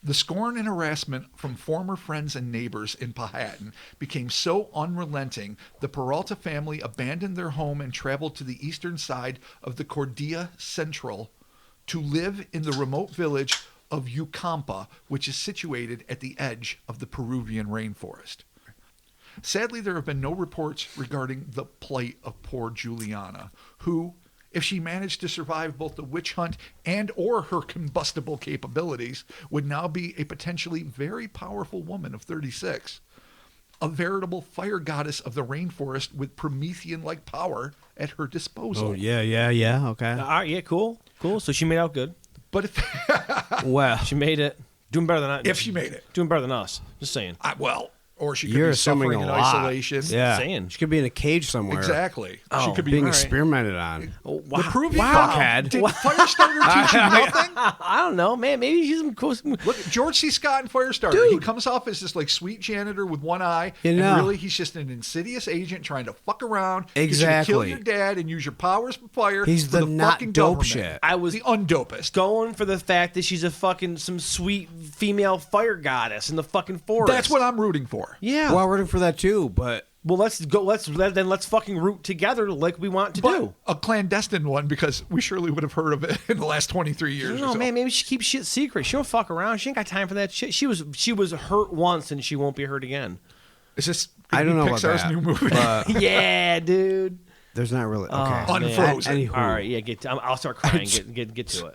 The scorn and harassment from former friends and neighbors in Powhatan became so unrelenting, the Peralta family abandoned their home and traveled to the eastern side of the Cordilla Central to live in the remote village of Ucampa, which is situated at the edge of the Peruvian rainforest. Sadly, there have been no reports regarding the plight of poor Juliana, who, if she managed to survive both the witch hunt and or her combustible capabilities, would now be a potentially very powerful woman of 36, a veritable fire goddess of the rainforest with Promethean-like power at her disposal. Oh yeah. Okay. All right. Yeah. Cool. So she made out good. But if, Well, She made it. Doing better than us. if she made it, Doing better than us. Just saying. or she could you're be assuming suffering a in lot. isolation. Yeah. Saying. She could be in a cage somewhere. Exactly. She Oh, could be Being All right. experimented on. Oh, The Peruvian Fuckhead. Did Firestarter teach you nothing? I don't know, man. Maybe she's some cool. Look, George C. Scott in Firestarter. Dude. He comes off as this like sweet janitor with one eye, You and know. really he's just an insidious agent trying to fuck around, get you to Exactly. kill your dad, and use your powers for fire. He's for the not fucking dope government. shit. I was The undopest. going for the fact that she's a fucking some sweet female fire goddess in the fucking forest. That's what I'm rooting for. Yeah. Well, I'm rooting for that too, but Well, let's go. Let's fucking root together like we want to But do. a clandestine one, because we surely would have heard of it in the last 23 years. I don't or know, so. man. Maybe she keeps shit secret. She don't fuck around. She ain't got time for that shit. She was hurt once and she won't be hurt again. Is this I don't know about Pixar's that. new movie? But Yeah, dude. there's not really. Okay. Oh, man. Unfrozen. Anywho. All right, yeah. I'll start crying. Get to it.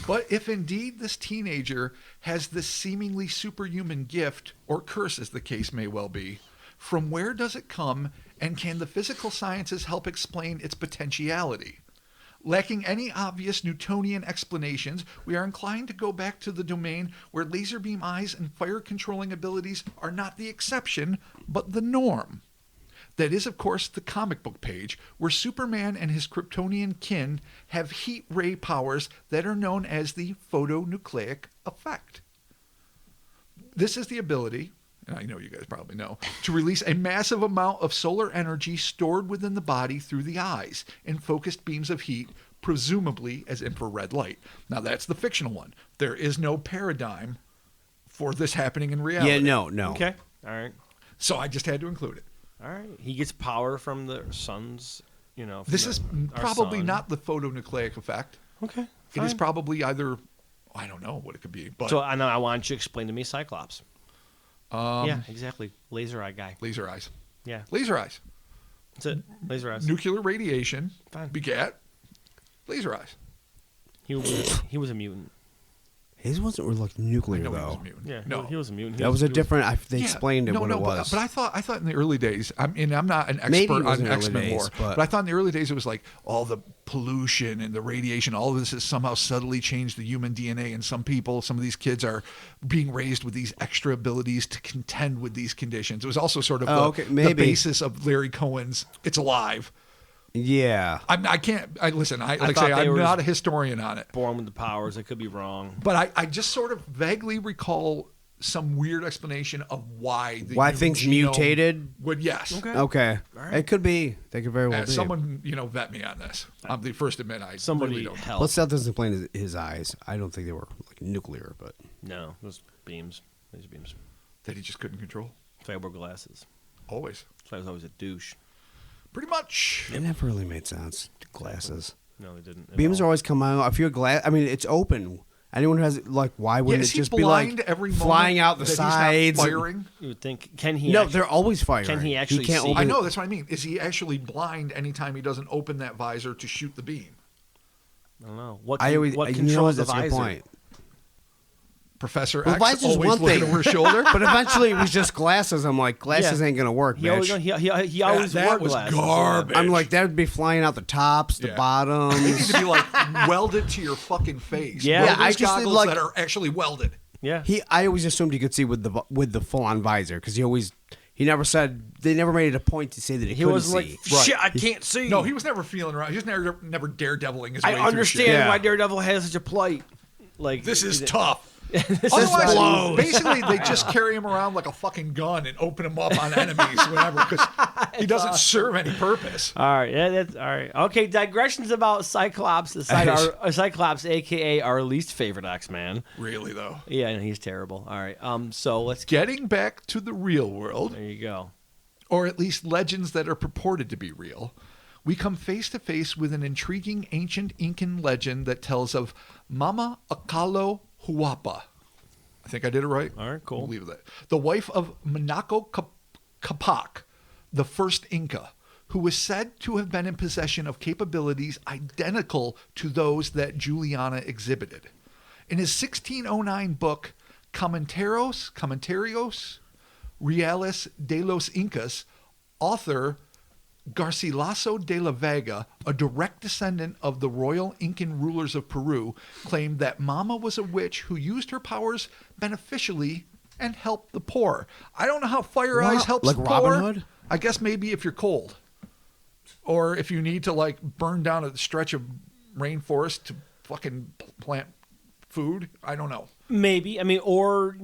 But if indeed this teenager has this seemingly superhuman gift, or curse as the case may well be, from where does it come, and can the physical sciences help explain its potentiality? Lacking any obvious Newtonian explanations, we are inclined to go back to the domain where laser beam eyes and fire controlling abilities are not the exception, but the norm. That is, of course, the comic book page, where Superman and his Kryptonian kin have heat ray powers that are known as the photonucleic effect. This is the ability, and I know you guys probably know, to release a massive amount of solar energy stored within the body through the eyes in focused beams of heat, presumably as infrared light. Now, that's the fictional one. There is no paradigm for this happening in reality. Yeah. No. Okay. All right. So I just had to include it. All right. He gets power from the sun's. From This is our probably sun. not the photonucleic effect. Okay. It is fine. probably either, I don't know what it could be, but So I know. I want you to explain to me Cyclops. Yeah, exactly. Laser eye guy. laser eyes. Yeah, Laser eyes. that's it. Laser eyes. Nuclear radiation Fine. begat laser eyes. He was a mutant. His wasn't really like nuclear No, he though. was a mutant. Yeah, no, he was a mutant. That was a different. They Yeah, explained it no, what no, it was. But I thought in the early days. I'm not an Maybe it expert was on in the early X-Men days, lore, but- but I thought in the early days it was like all the pollution and the radiation. All of this has somehow subtly changed the human DNA, and some of these kids are being raised with these extra abilities to contend with these conditions. It was also sort of the maybe. basis of Larry Cohen's "It's Alive." yeah. I can't. Listen. I'm thought they were not a historian on it, born with the powers. I could be wrong. but I just sort of vaguely recall some weird explanation of why Why human things genome mutated? would yes. Okay. It could be. They could very well be. Someone vet me on this. I'm the first to admit I Somebody really don't. help. Let's that doesn't explain his eyes. I don't think they were like nuclear, but No, those beams. Laser beams. That he just couldn't control. That's why I wore glasses. Always. That's why I was always a douche. Pretty much. it never really made sense. Glasses. No, they didn't. at Beams all. are always come out. I feel glad. I mean, it's open. Anyone who has like, why wouldn't is it he just be like blind every flying moment out the that he's not sides? firing? You would think, can he? No, actually, they're always firing. Can he actually can't see? open I know, that's what I mean. Is he actually blind anytime he doesn't open that visor to shoot the beam? I don't know. What, I always. what You know controls what, the that's a good visor? point. Professor Well, X visor's always one looking thing. over his shoulder? But eventually, it was just glasses. I'm like, glasses Yeah. ain't gonna work, He always, bitch. he always that wore was glasses. garbage. I'm like, that would be flying out the tops, the Yeah. They need bottoms. to be like welded to your fucking face. Yeah. Welder's Yeah, I just did, goggles like- that are actually welded. Yeah. I always assumed he could see with the full on visor because he never said they never made it a point to say that he He couldn't wasn't see. like, shit, I can't see. No, he was never feeling around. He was never daredeviling his way I through understand shit. Yeah. why Daredevil has such a plight. Like This is it- tough. this Otherwise, is blows. basically, they just carry him around like a fucking gun and open him up on enemies, whatever, because he doesn't serve any purpose. all right. Yeah, that's all right. Okay, digressions about Cyclops, Cyclops, aka our least favorite X-Man. Really, though. Yeah, he's terrible. All right. So let's get. Getting back to the real world, There you go. or at least legends that are purported to be real, we come face to face with an intriguing ancient Incan legend that tells of Mama Acalo Huapa. I think I did it right. All right, cool. We'll leave it at that. The wife of Manako Capac, the first Inca, who was said to have been in possession of capabilities identical to those that Juliana exhibited. In his 1609 book, Comentarios Reales de los Incas, author Garcilaso de la Vega, a direct descendant of the royal Incan rulers of Peru, claimed that Mama was a witch who used her powers beneficially and helped the poor. I don't know how Fire Wow, Eyes helps like the Robin poor. Hood? I guess maybe if you're cold. Or if you need to like burn down a stretch of rainforest to fucking plant food. I don't know. Maybe. I mean, or,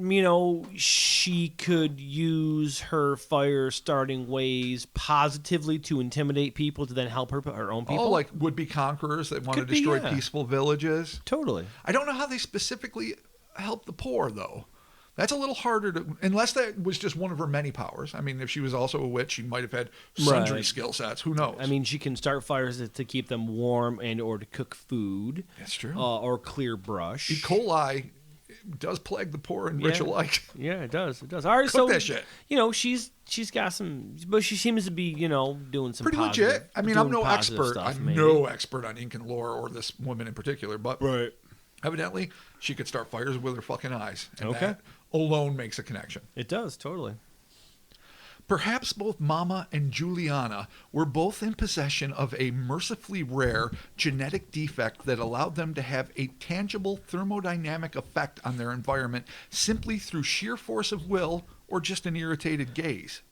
she could use her fire starting ways positively to intimidate people to then help her own people. Oh, like would-be conquerors that want Could to be, destroy yeah. peaceful villages. Totally. I don't know how they specifically help the poor, though. That's a little harder to, unless that was just one of her many powers. I mean, if she was also a witch, she might have had sundry Right. skill sets. Who knows? I mean, she can start fires to keep them warm and or to cook food. That's true. Or clear brush. E. coli does plague the poor and rich Yeah. alike. Yeah, it does. It does. All right, Cook so that shit. She's got some, but she seems to be doing some Pretty positive, legit. I mean, I'm doing no positive expert. stuff, I'm maybe. no expert on Incan lore or this woman in particular, but Right. evidently she could start fires with her fucking eyes. And Okay. that alone makes a connection. It does totally. Perhaps both Mama and Juliana were both in possession of a mercifully rare genetic defect that allowed them to have a tangible thermodynamic effect on their environment simply through sheer force of will or just an irritated gaze.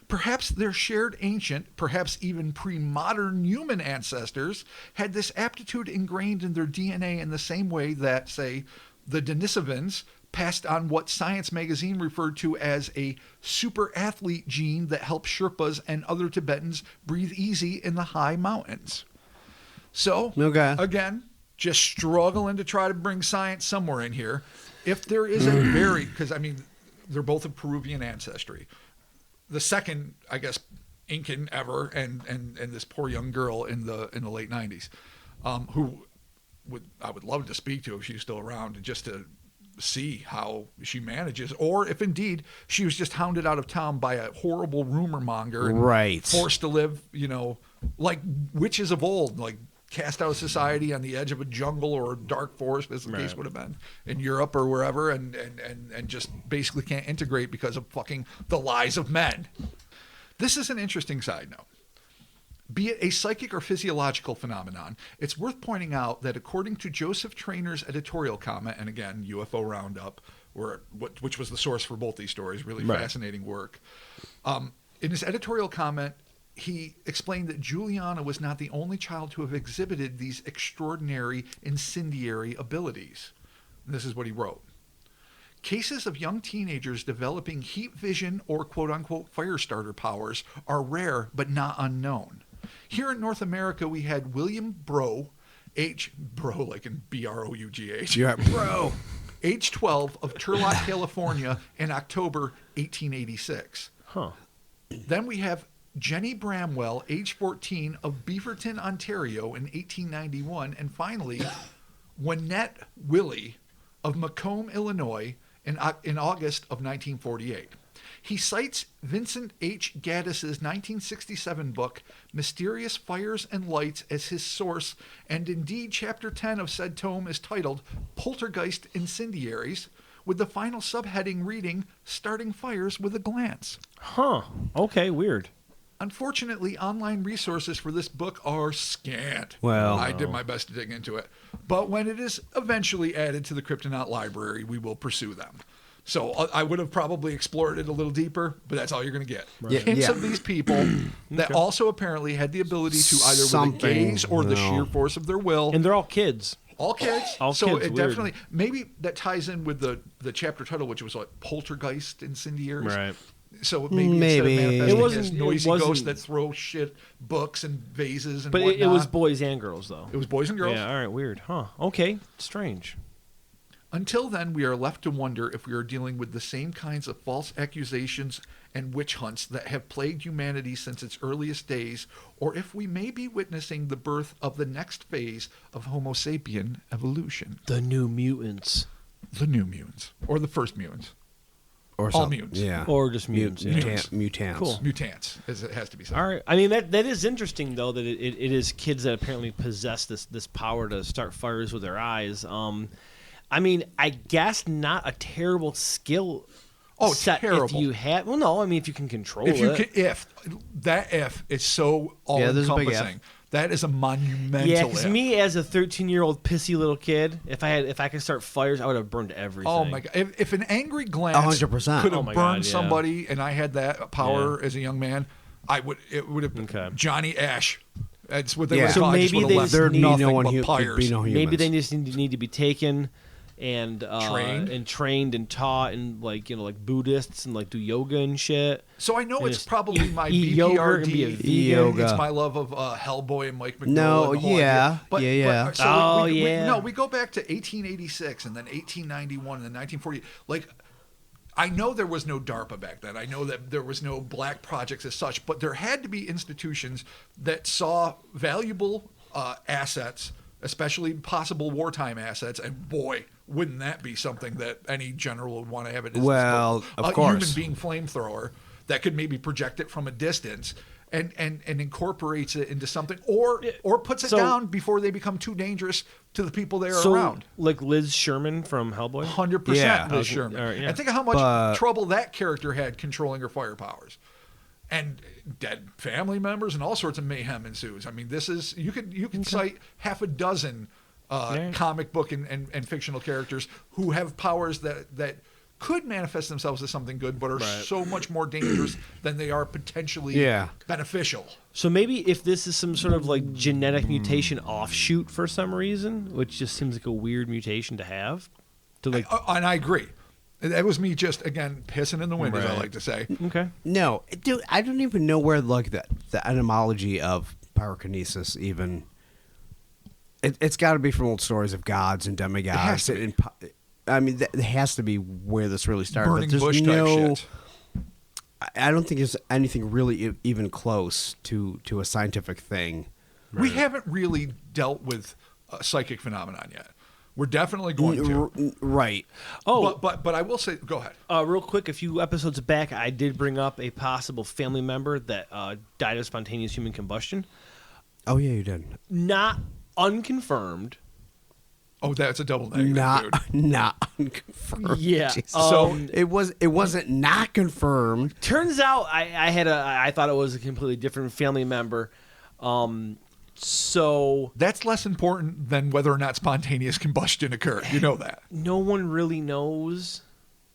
Perhaps their shared ancient, perhaps even pre-modern human ancestors had this aptitude ingrained in their DNA in the same way that, say, the Denisovans passed on what Science magazine referred to as a super athlete gene that helped Sherpas and other Tibetans breathe easy in the high mountains. So, Okay. again, just struggling to try to bring science somewhere in here. If there is a very, because I mean, they're both of Peruvian ancestry. The second, I guess, Incan ever, and this poor young girl in the late 90s, who I would love to speak to if she's still around, just to see how she manages, or if indeed she was just hounded out of town by a horrible rumor monger and Right. forced to live, like witches of old, like cast out of society on the edge of a jungle or a dark forest, as the case would have been in Europe or wherever, and just basically can't integrate because of fucking the lies of men. This is an interesting side note. Be it a psychic or physiological phenomenon, it's worth pointing out that according to Joseph Trainer's editorial comment, and again, UFO Roundup, which was the source for both these stories, really fascinating work. In his editorial comment, he explained that Juliana was not the only child to have exhibited these extraordinary incendiary abilities. And this is what he wrote. Cases of young teenagers developing heat vision or quote-unquote fire starter powers are rare but not unknown. Here in North America, we had William Bro, Bro like in B-R-O-U-G-H. Yeah, bro. Age 12 of Turlock, California in October 1886. Huh. Then we have Jenny Bramwell, age 14, of Beaverton, Ontario in 1891. And finally, Wynette Willie of Macomb, Illinois in August of 1948. He cites Vincent H. Gaddis's 1967 book, Mysterious Fires and Lights, as his source, and indeed Chapter 10 of said tome is titled Poltergeist Incendiaries, with the final subheading reading, Starting Fires with a Glance. Huh. Okay, weird. Unfortunately, online resources for this book are scant. Well, I did my best to dig into it. But when it is eventually added to the Kryptonaut library, we will pursue them. So I would have probably explored it a little deeper, but that's all you're going to get. Right. Hints Yeah. of these people that also apparently had the ability to either with the gaze or the sheer force of their will. And they're all kids. All kids. All so kids, it weird. definitely, maybe that ties in with the chapter title, which was like Poltergeist Incendiaries. Right. So maybe Maybe. instead of It manifesting wasn't- as it noisy wasn't- ghosts that throw shit, books and vases and But whatnot. it was boys and girls, though. It was boys and girls. Yeah, all right, weird. Huh. Okay, strange. Until then, we are left to wonder if we are dealing with the same kinds of false accusations and witch hunts that have plagued humanity since its earliest days, or if we may be witnessing the birth of the next phase of Homo sapien evolution. The New Mutants. The new mutants. Or the first mutants. Or All some- mutants. Yeah. Or just mutants. yeah. Mutants. Cool. Mutants, as it has to be said. All right. I mean, that is interesting, though, that it is kids that apparently possess this power to start fires with their eyes. I mean, I guess not a terrible skill set terrible. if you have. Well, no, I mean, if you can control If you it. can, if is so Yeah, there's a big all-encompassing. if. That is a monumental Yeah, because if. me as a 13-year-old pissy little kid, if I could start fires, I would have burned everything. Oh my god! If an angry glance 100%. could have Oh my burned God, yeah. somebody, and I had that power as a young man, it would have Okay. Johnny Ash. That's what they Yeah. would have So called. maybe they just There'd need be nothing no one but hu- pyres. there'd be no humans. Maybe they just need to be taken and Trained? and taught and like Buddhists and like do yoga and shit. So I know And it's just probably my eat yogurt and be a BPRD. vegan. Yoga. It's my love of Hellboy and Mike McGill. No, and the whole yeah, idea. yeah. So Oh, we, yeah. No, we go back to 1886 and then 1891 and then 1940. Like, I know there was no DARPA back then. I know that there was no black projects as such, but there had to be institutions that saw valuable assets, especially possible wartime assets, and boy, wouldn't that be something that any general would want to have at his Well, disposal. of A course. human being flamethrower that could maybe project it from a distance and incorporates it into something, or puts it So- down before they become too dangerous to the people they are So around. like Liz Sherman from Hellboy. 100% Yeah. Liz Sherman. All right, yeah. And think of how much But- trouble that character had controlling her fire powers. And dead family members and all sorts of mayhem ensues. I mean, this is you can cite half a dozen Yeah. comic book and fictional characters who have powers that could manifest themselves as something good, but are so much more dangerous than they are potentially beneficial. So maybe if this is some sort of like genetic mutation offshoot for some reason, which just seems like a weird mutation to have, to like And I agree. That was me just, again, pissing in the wind, as I Right. like to say. okay. No, dude, I don't even know where like the etymology of pyrokinesis even. It's got to be from old stories of gods and demigods. It has to be. I mean, that has to be where this really started. Burning but there's bush type no, shit. I don't think there's anything really even close to a scientific thing. We haven't really dealt with psychic phenomenon yet. We're definitely going to. Right. Oh, But I will say, go ahead. real quick, a few episodes back, I did bring up a possible family member that died of spontaneous human combustion. Oh yeah, you did. Not unconfirmed. Oh, that's a double negative, dude. Not unconfirmed. Yeah. Jesus. So it wasn't not confirmed. Turns out I thought it was a completely different family member. So That's less important than whether or not spontaneous combustion occurred. You know that. no one really knows.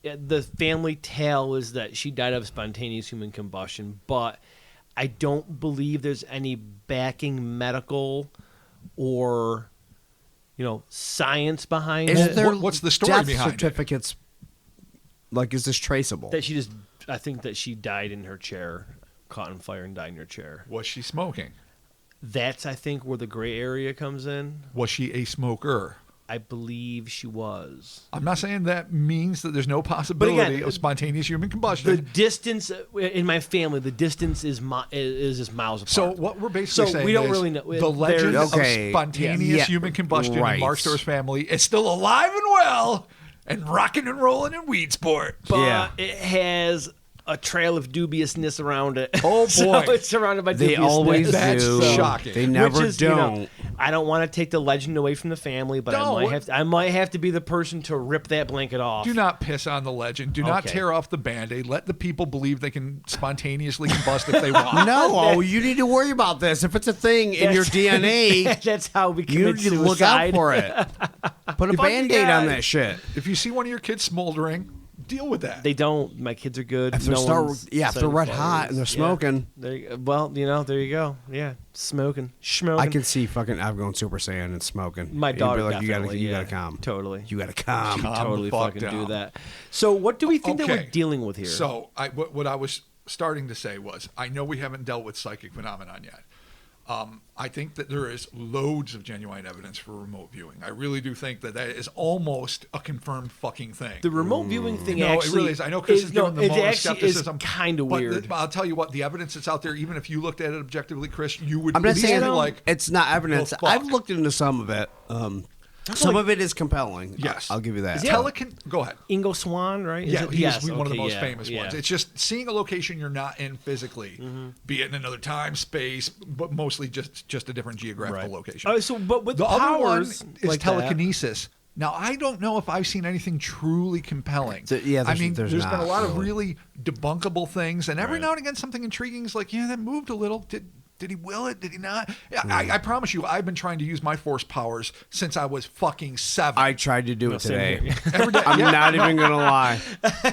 The family tale is that she died of spontaneous human combustion, but I don't believe there's any backing medical or science behind Is it. there What's the story death behind it? certificates? Like, is this traceable? That I think that she died in her chair, caught on fire and died in her chair. Was she smoking? That's, I think, where the gray area comes in. Was she a smoker? I believe she was. I'm not saying that means that there's no possibility of spontaneous human combustion. The distance in my family, the distance is just miles apart. So what we're basically saying we don't is really know. the legend of Okay, spontaneous human combustion in right. Mark Store's family is still alive and well and rocking and rolling in Weedsport. But it has a trail of dubiousness around it. Oh, boy. So it's surrounded by They dubiousness. always That's do. shocking. They never Which is, don't. I don't want to take the legend away from the family, but No. I might have to be the person to rip that blanket off. Do not piss on the legend. Do not Okay. tear off the Band-Aid. Let the people believe they can spontaneously combust if they want. No, you need to worry about this. If it's a thing in your DNA, That's how we you commit need to look suicide. out for it. Put a Band-Aid on that shit. If you see one of your kids smoldering, deal with that. They don't. My kids are good. If they're if they're red hot and they're smoking. There you go. Well, there you go. Yeah, smoking. I can see fucking I'm going Super Saiyan and smoking. My And you'd be daughter like, definitely. you gotta calm. Totally. You gotta calm. Calm Totally the fuck fucking down. do that. So what do we think that we're dealing with here? So what I was starting to say was, I know we haven't dealt with psychic phenomenon yet. I think that there is loads of genuine evidence for remote viewing. I really do think that is almost a confirmed fucking thing. the remote viewing thing No, actually it really is. I know Chris is giving the it moment of actually is skepticism. kind of but weird. I'll tell you what, the evidence that's out there, even if you looked at it objectively, Chris, you would I'm not at least saying be like, it's not evidence. well, fuck. I've looked into some of it. Some of it is compelling. yes. I'll give you that. Go ahead. Ingo Swan, right? Is Yeah, it? he's Yes, one of the okay, most yeah, famous yeah. ones. It's just seeing a location you're not in physically, be it in another time, space, but mostly just a different geographical location. But with The other one powers is like telekinesis. Now, I don't know if I've seen anything truly compelling. Yeah, I mean, there's been a not, lot of really. really debunkable things, and every Right. now and again something intriguing is like, yeah, that moved a little. Did he will it? Did he not? Yeah, I promise you, I've been trying to use my force powers since I was fucking 7. I tried to do it same today. here. Every day. I'm Yeah. not even gonna lie.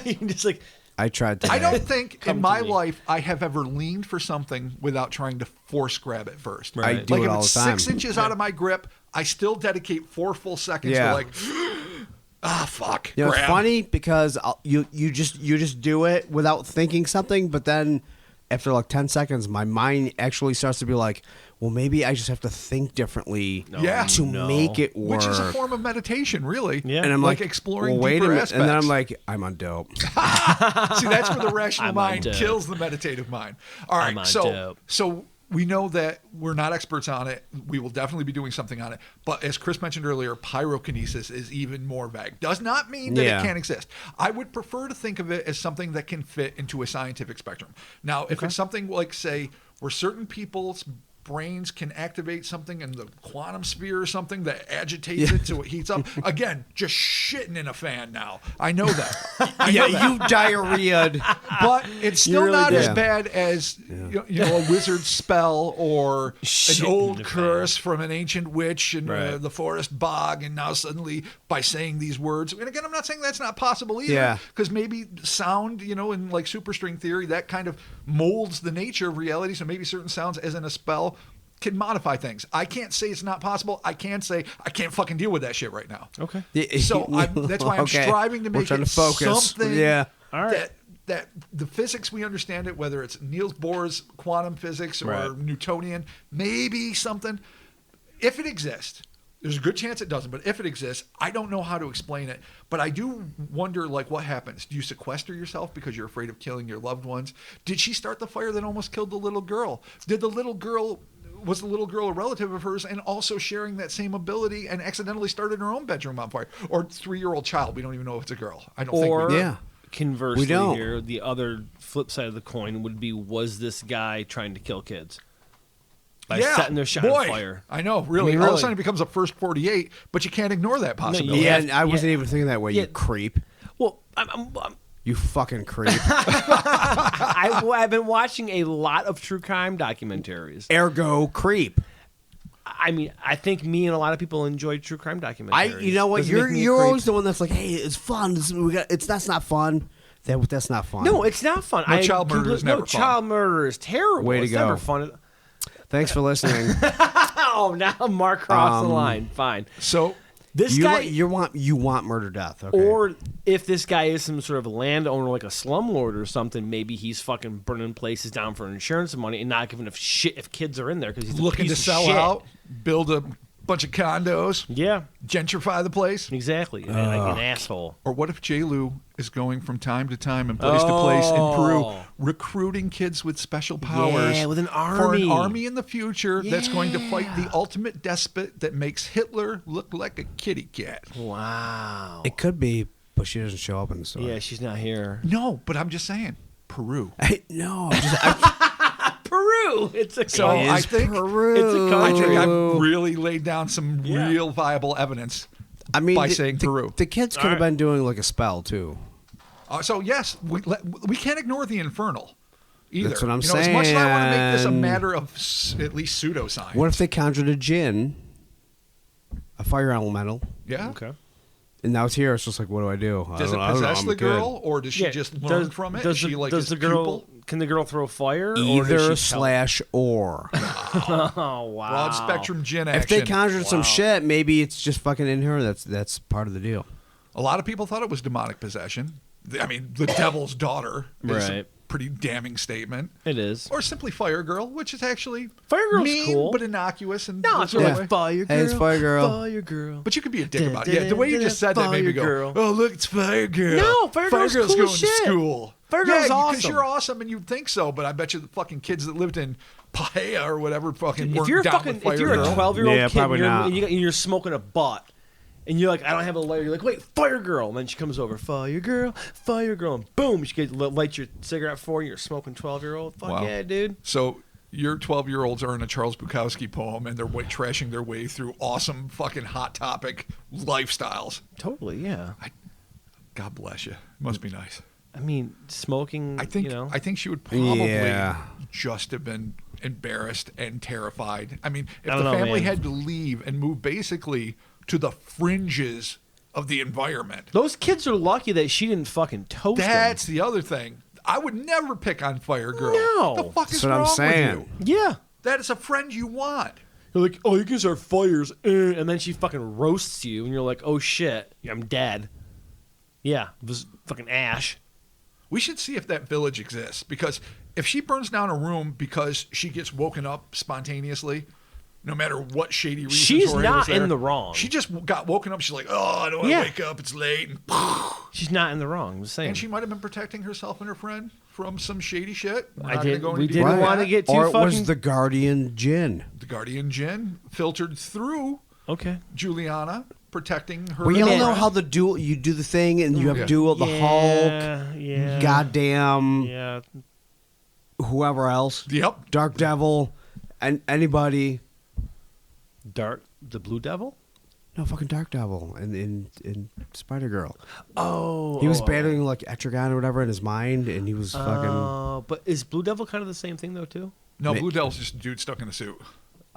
You're just like, I tried today. I don't think Come in to my me. life I have ever leaned for something without trying to force grab it first. I do like it if all it's the time. 6 inches out of my grip, I still dedicate 4 full seconds Yeah. to like, fuck. You know, it's grab. funny because you just do it without thinking something, but then after like 10 seconds, my mind actually starts to be like, well, maybe I just have to think differently Yeah. to No. make it work. Which is a form of meditation, really. Yeah. and I'm like like, exploring well, wait deeper a minute. aspects. And then I'm like, I'm on dope. See, that's where the rational I'm mind on dope. kills the meditative mind. All I'm right, on so dope. so we know that we're not experts on it. We will definitely be doing something on it. But as Chris mentioned earlier, pyrokinesis is even more vague. Does not mean that Yeah. it can't exist. I would prefer to think of it as something that can fit into a scientific spectrum. Now, if it's something like, say, where certain people's brains can activate something in the quantum sphere or something that agitates it so it heats up. Again, just shitting in a fan now. I know that. I know that. you diarrheaed. But it's still really not did. as bad as you know, a wizard spell or Shit an in old the curse from an ancient witch in Right. the forest bog, and now suddenly by saying these words, and again, I'm not saying that's not possible either, Yeah. because maybe sound, you know, in like superstring theory, that kind of molds the nature of reality, so maybe certain sounds, as in a spell, can modify things. I can't say it's not possible. I can say I can't fucking deal with that shit right now. okay. So that's why I'm Okay. striving to We're make trying it to focus. something Yeah. All right. that the physics we understand it, whether it's Niels Bohr's quantum physics or Right. Newtonian, maybe something. If it exists, there's a good chance it doesn't, but if it exists, I don't know how to explain it. But I do wonder, like, what happens? Do you sequester yourself because you're afraid of killing your loved ones? Did she start the fire that almost killed the little girl? Was the little girl a relative of hers and also sharing that same ability and accidentally started her own bedroom on fire? Or 3-year-old child, we don't even know if it's a girl. I don't Or think we do. Yeah. conversely We don't. here, the other flip side of the coin would be, was this guy trying to kill kids? By setting their shit on fire. I know, really. I mean, All of a really. sudden it becomes a first 48, but you can't ignore that possibility. Yeah, have- and I wasn't even thinking that way, Yeah. you creep. Well, You fucking creep. I've been watching a lot of true crime documentaries. Ergo creep. I mean, I think me and a lot of people enjoy true crime documentaries. You know what? Doesn't make me a You're creep. always the one that's like, hey, it's fun. That's not fun. That's not fun. No, it's not fun. No, child murder is never fun. Child murder is terrible. Way to it's go. never fun. Thanks for listening. Oh, now Mark crossed the line. Fine. So This you guy, you want murder death, okay? or if this guy is some sort of landowner, like a slumlord or something, maybe he's fucking burning places down for insurance money and not giving a shit if kids are in there because he's a looking piece to of sell shit. out, build a bunch of condos, Yeah, gentrify the place. exactly. Like an asshole. Or what if Jelu is going from time to time and place to place in Peru, recruiting kids with special powers Yeah, with an for army. an army in the future that's going to fight the ultimate despot that makes Hitler look like a kitty cat? Wow. It could be, but she doesn't show up in the story. Yeah, she's not here. No, but I'm just saying, Peru. No, Peru. It's a So country. I think Peru. It's a I think country. I've really laid down some Yeah. real viable evidence I mean, by saying Peru. The kids could have been doing like a spell too. So yes, we can't ignore the infernal either. That's what I'm As much as I want to make this a saying. matter of at least pseudoscience. What if they conjured a djinn, a fire elemental, Yeah. Okay. and now it's here? It's just like, what do I do? Does it I don't know, possess I'm the a kid. girl, or does she just learn from it? Does Is she like does his the girl? pupil? Can the girl throw fire? or Either does she / or. Oh wow. Broad spectrum gin If action. they conjured some shit, maybe it's just fucking in her. That's part of the deal. A lot of people thought it was demonic possession. I mean, the devil's daughter is a Right. pretty damning statement. It is. Or simply Fire Girl, which is actually Fire Girl's mean cool. but innocuous. And No, lives it's her like way. fire girl. Hey, it's Fire Girl. Fire girl. But you could be a dick about it. Yeah, the way you just said that made me go, Fire Girl. oh, look, it's Fire Girl. No, Fire Girl's cool going as to shit. school. Fire Girl's Because awesome. you're awesome and you'd think so, but I bet you the fucking kids that lived in Paella or whatever fucking If weren't you're down with Fire if you're Girl. a 12-year-old Yeah, kid probably not. and you're smoking a butt, and you're like, I don't have a lighter. You're like, wait, Fire Girl. And then she comes over, Fire Girl, and boom, she gets light your cigarette for you. You're smoking 12-year-old. Fuck Wow. yeah, dude. So your 12-year-olds are in a Charles Bukowski poem and they're trashing their way through awesome fucking hot topic lifestyles. Totally, yeah. God bless you. Must be nice. I mean, smoking. I think you know. I think she would probably Yeah. just have been embarrassed and terrified. I mean, if I the don't know, family man. had to leave and move basically to the fringes of the environment. Those kids are lucky that she didn't fucking toast That's the other thing. I would never pick on Fire Girl. No. The fuck is That's what I'm wrong saying. with you? them. Yeah. That is a friend you want. You're like, oh, you guys are fires. And then she fucking roasts you, and you're like, oh, shit. I'm dead. Yeah. It was fucking ash. We should see if that village exists, because if she burns down a room because she gets woken up spontaneously, no matter what shady reason, She's Tori not was there, in the wrong. She just got woken up. She's like, oh, I don't want to Yeah. wake up. It's late. She's not in the wrong. I'm just saying. And she might have been protecting herself and her friend from some shady shit. We're I not gonna did- go into we detail didn't on wanna that. get too Or it was fucking- the guardian djinn. The Guardian Jinn filtered through Okay. Juliana, protecting her. We all Yeah. know how the duel. You do the thing, and you have Yeah. duel the Hulk, Yeah. goddamn Yeah. whoever else, Yep. Dark Devil, and anybody. The Blue Devil? No, fucking Dark Devil and Spider Girl. Oh. He was battling like Etrigan or whatever in his mind, and he was fucking. But is Blue Devil kind of the same thing, though, too? No, Blue Devil's just a dude stuck in a suit.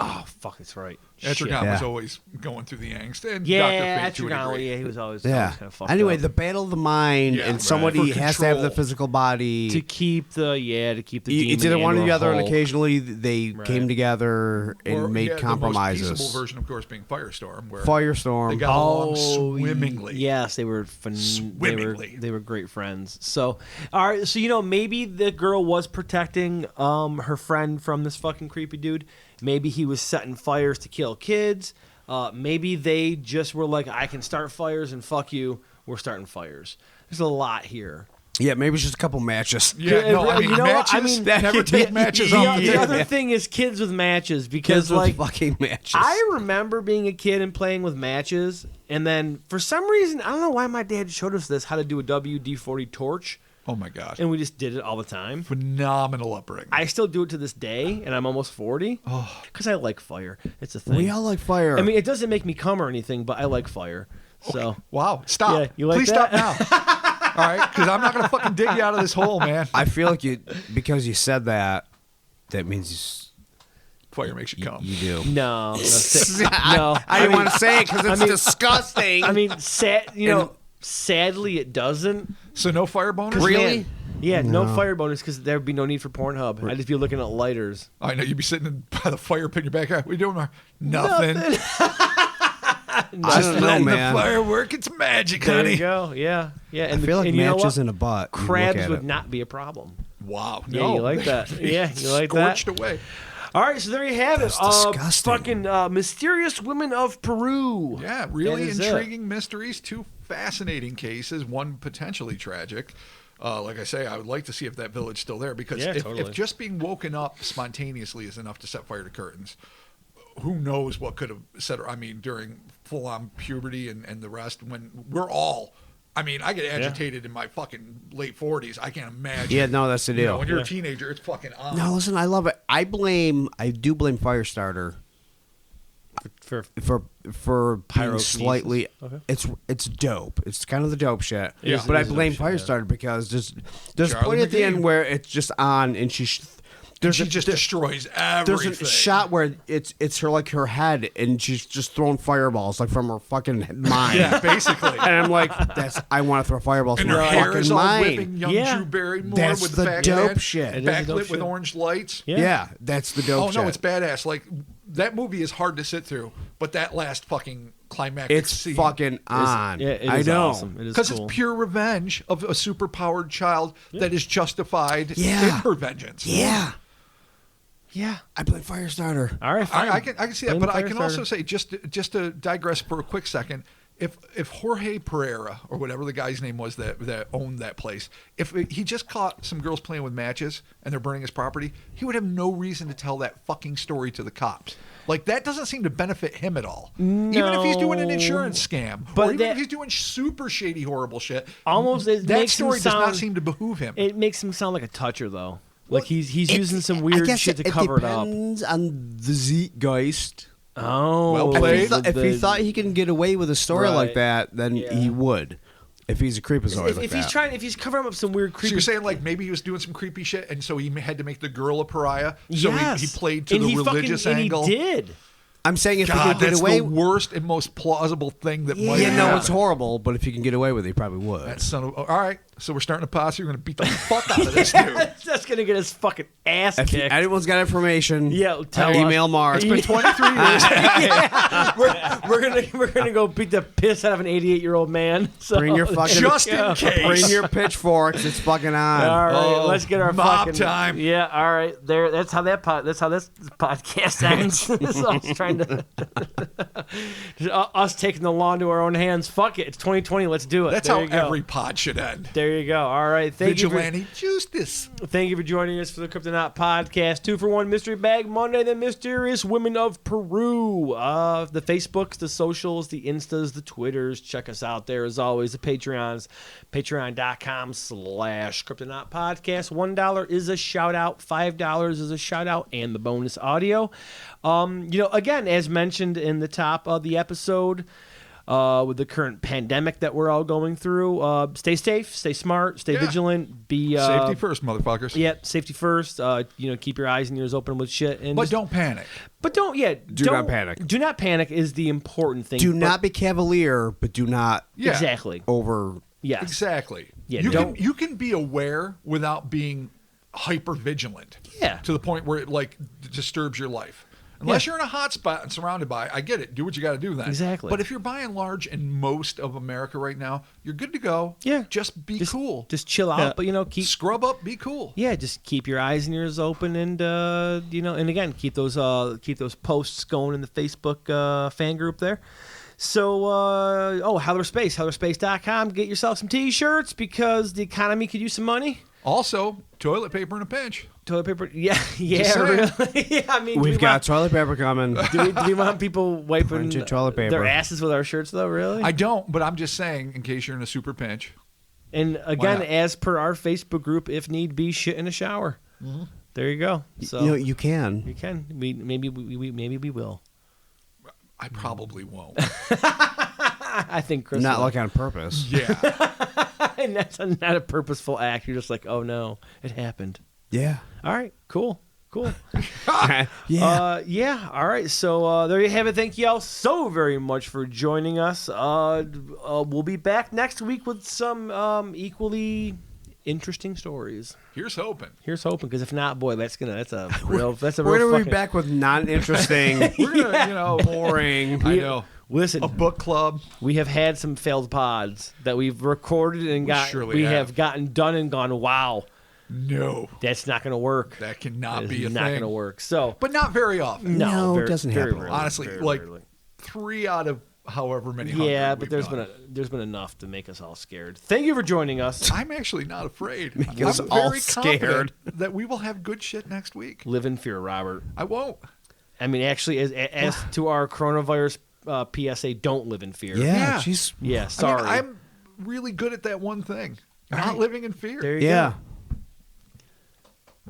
Oh, fuck, it's right. Etrigan Yeah. was always going through the angst. And Yeah, Dr. Fate to a Etrigan, degree. yeah, he was always Yeah. kind of fucked Anyway, up. the battle of the mind, Yeah, and right. somebody For has to have the control. physical body. to keep the You demon did it one or and the other, and Hulk. occasionally they Right. came together and Or, made yeah, The compromises. most peaceable version, of course, being Firestorm, where Firestorm. they got along swimmingly. Yes, they were Swimmingly. They were great friends. So, all right. So maybe the girl was protecting her friend from this fucking creepy dude. Maybe he was setting fires to kill kids. Maybe they just were like, I can start fires and fuck you. We're starting fires. There's a lot here. Yeah, maybe it's just a couple matches. Yeah, no, I mean, You know what? matches, I mean, never take matches The, off the the table. other thing is kids with matches, because Kids with like fucking matches. I remember being a kid and playing with matches, and then for some reason, I don't know why my dad showed us this, how to do a WD-40 torch, Oh, my God. and we just did it all the time. Phenomenal upbringing. I still do it to this day, and I'm almost 40, because I like fire. It's a thing. we all like fire. I mean, it doesn't make me come or anything, but I like fire. So Wow. Stop. Yeah, you like Please that? stop now. All right? Because I'm not going to fucking dig you out of this hole, man. I feel like because you said that, that means Fire makes you come. you do. no, no, I didn't want to say it because it's disgusting. I mean, sadly, it doesn't. So no fire bonus? Really? Man, yeah, no No. fire bonus because there'd be no need for Pornhub. I'd just be looking at lighters. I know. You'd be sitting by the fire pit in your backyard. What are you doing, Mark? Nothing. I don't know, Letting man. the firework. It's magic, There honey. you go. Yeah, yeah. I And feel like and you know matches what? in a butt. You look Crabs at would it. not be a problem. Wow. Yeah, No. you like that? Yeah, you like that? Scorched away. All right, so there you have That's it. disgusting. Fucking mysterious women of Peru. Yeah, really That is intriguing mysteries. Two fascinating cases. One potentially tragic. Like I say, I would like to see if that village's still there because Yeah, if totally. just being woken up spontaneously is enough to set fire to curtains, who knows what could have set her. I mean, during full-on puberty and the rest, when we're all. I mean, I get agitated in my fucking late 40s. I can't imagine. Yeah, no, that's the You know, deal. when you're a teenager, it's fucking on. No, listen, I love it. I do blame Firestarter for being Pyrokinesis. slightly. Okay. It's dope. It's kind of the dope shit. Yeah. But It I is the blame dope shit, Firestarter because there's a Charlie point at the McGee. end where it's just on and She just destroys there's everything. a shot where it's her head and she's just throwing fireballs like from her fucking mind. Yeah, basically. And I'm like, I want to throw fireballs And from her her hair fucking is all mind. whipping young Yeah. Drew Barrymore That's with the backlit, dope shit. It is the dope backlit with shit. orange lights. Yeah. That's the dope Oh shit. no, it's badass. Like that movie is hard to sit through, but that last fucking climactic It's scene, fucking on. Yeah, it I is know. awesome. It is because cool. it's pure revenge of a superpowered child that is justified Yeah. in her vengeance. Yeah. Yeah. I blame Firestarter. All right, fine. I can see that, Blame but I can Firestarter. also say just to digress for a quick second, if Jorge Pereira or whatever the guy's name was that owned that place, if he just caught some girls playing with matches and they're burning his property, he would have no reason to tell that fucking story to the cops. Like that doesn't seem to benefit him at all. Even if he's doing an insurance scam, But or even that- if he's doing super shady, horrible shit, Almost it that makes him story does not sound- seem to behoove him. It makes him sound like a toucher, though. Like he's It's- using some I weird guess shit to cover it up. depends on the Zeitgeist. Oh, Well If played. he, if he thought he can get away with a story Right. like that, then Yeah. he would. If he's a creepazoid like if he's that. if he's covering up some weird So creepy. you're saying like maybe he was doing some creepy shit, and so he had to make the girl a pariah. So yes. he played to And the he fucking- religious and angle. He did. I'm saying if he God, can get that's away the worst and most plausible thing that might Yeah, no, happen. it's horrible, but if he can get away with it, he probably would. That son of, all right, so we're starting a posse. We're going to beat the fuck out of this dude. That's gonna get his fucking ass If kicked. anyone's got information, Yeah, tell email us. Mark. It's been 23 years. we're gonna go beat the piss out of an 88-year-old man. So Bring your fucking Just in case. Bring your pitchforks. It's fucking on. All right, Oh, let's get our mob fucking time. Yeah, all right. There. That's how this podcast ends. So I was trying to us taking the law into our own hands. Fuck it. It's 2020. Let's do it. That's there how you go. every pod should end. There you go. All right. Vigilante justice. Thank you for joining us for the Kryptonaut Podcast. 2-for-1 Mystery Bag Monday, the Mysterious Women of Peru. The Facebooks, the socials, the Instas, the Twitters. Check us out there as always. The Patreons, patreon.com/Kryptonaut Podcast. $1 is a shout out. $5 is a shout out and the bonus audio. Again, as mentioned in the top of the episode, with the current pandemic that we're all going through, stay safe, stay smart, stay vigilant, be Safety first, motherfuckers. Yeah, safety first. Keep your eyes and ears open with shit, and But just- don't panic. But don't. Yeah, Do not panic. Do not panic is the important thing. Do but- not be cavalier, but do not Yeah. exactly. over. Yes. Exactly. Yeah, you can be aware without being hyper vigilant. Yeah. To the point where it like disturbs your life. Unless Yeah. you're in a hot spot and surrounded by, I get it. Do what you got to do then. Exactly. But if you're by and large in most of America right now, you're good to go. Yeah. Just be cool. Just chill out, but keep. Scrub up. Be cool. Yeah, just keep your eyes and ears open, and and again, keep those posts going in the Facebook fan group there. So, hellerspace.com. Get yourself some T-shirts because the economy could use some money. Also, toilet paper in a pinch. Toilet paper, Just yeah, saying. really. Yeah, I mean, We've got toilet paper coming. do we want people wiping Printed toilet paper. their asses with our shirts, though? Really? I don't, but I'm just saying in case you're in a super pinch. And again, not? as per our Facebook group, if need be, shit in a shower. Mm-hmm. There you go. So You can. you can. Maybe we will. I probably won't. I think Chris. Not will. like on purpose. Yeah. and that's not a purposeful act. You're just like, oh no, it happened. Yeah. All right, cool. Yeah. All right. So there you have it. Thank you all so very much for joining us. We'll be back next week with some equally interesting stories. Here's hoping. Here's hoping, because if not, boy, that's a real. We're real gonna be fucking- back with non-interesting, We're gonna, boring. I know. Listen, A book club. we have had some failed pods that we've recorded and surely we have. have gotten done and gone, wow. No, That's not going to work. that cannot That be a is not thing. going to work. So, But not very often. no, it doesn't happen. rarely, Honestly, very like rarely. 3 out of however many. Yeah, 100 but we've there's done. been enough to make us all scared. Thank you for joining us. I'm actually not afraid. I'm us very all confident scared. that we will have good shit next week. Live in fear, Robert. I won't. I mean, actually, as to our coronavirus PSA, don't live in fear. Yeah, Yeah. she's Yeah, sorry. I mean, I'm really good at that one thing. Not living in fear. There you yeah. go.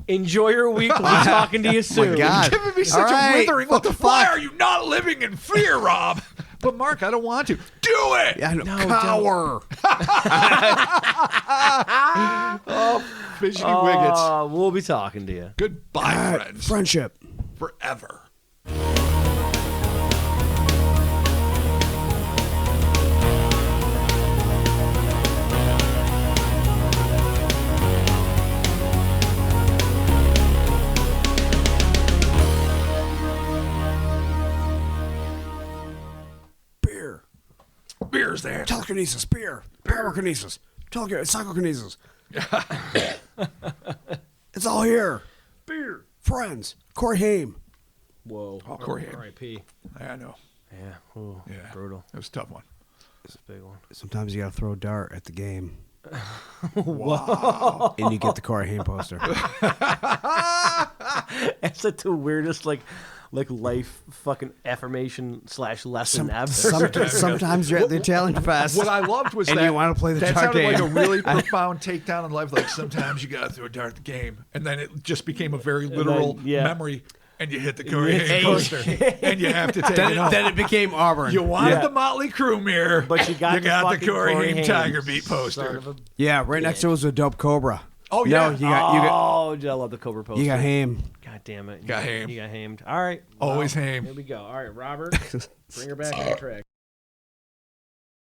Enjoy your week. We'll be talking to you soon. God. You're giving me such All right, a withering what look. the Why fuck? are you not living in fear, Rob? But Mark, I don't want to. Do it. Yeah, no, No, cower. Fidgety wiggets. We'll be talking to you. Goodbye, friends. Friendship. Forever. Beer. Beer's there. Telekinesis. Beer. Pyrokinesis. Psychokinesis. It's all here. Beer. Friends. Corey Haim. Whoa. Oh, Corey Haim. R.I.P. I know. Yeah. Ooh, Yeah. brutal. It was a tough one. It's a big one. Sometimes you gotta throw a dart at the game. Wow. And you get the Corey Haim poster. That's like the weirdest, like life fucking affirmation / lesson ever. Sometimes you're at the Italian Fest. What I loved was And that you wanna play the that dart sounded like a game. really profound takedown in life. Like sometimes you gotta throw a dart at the game, and then it just became a very literal yeah. memory. And you hit the Corey Haim Hey. poster, and you have to take it off. Then it became Auburn. You wanted Yeah. the Motley Crue mirror, But you got the the fucking Corey Corey Haim Haim, Tiger Beat son poster. of a- Yeah, right next to it was a dope Cobra. Oh, No, yeah. you got Oh, I love the Cobra poster. you got Haim. God damn it. Got Haim. You got Hamed. All right. Always Well, Haim. Here we go. All right, Robert. Bring her back on track.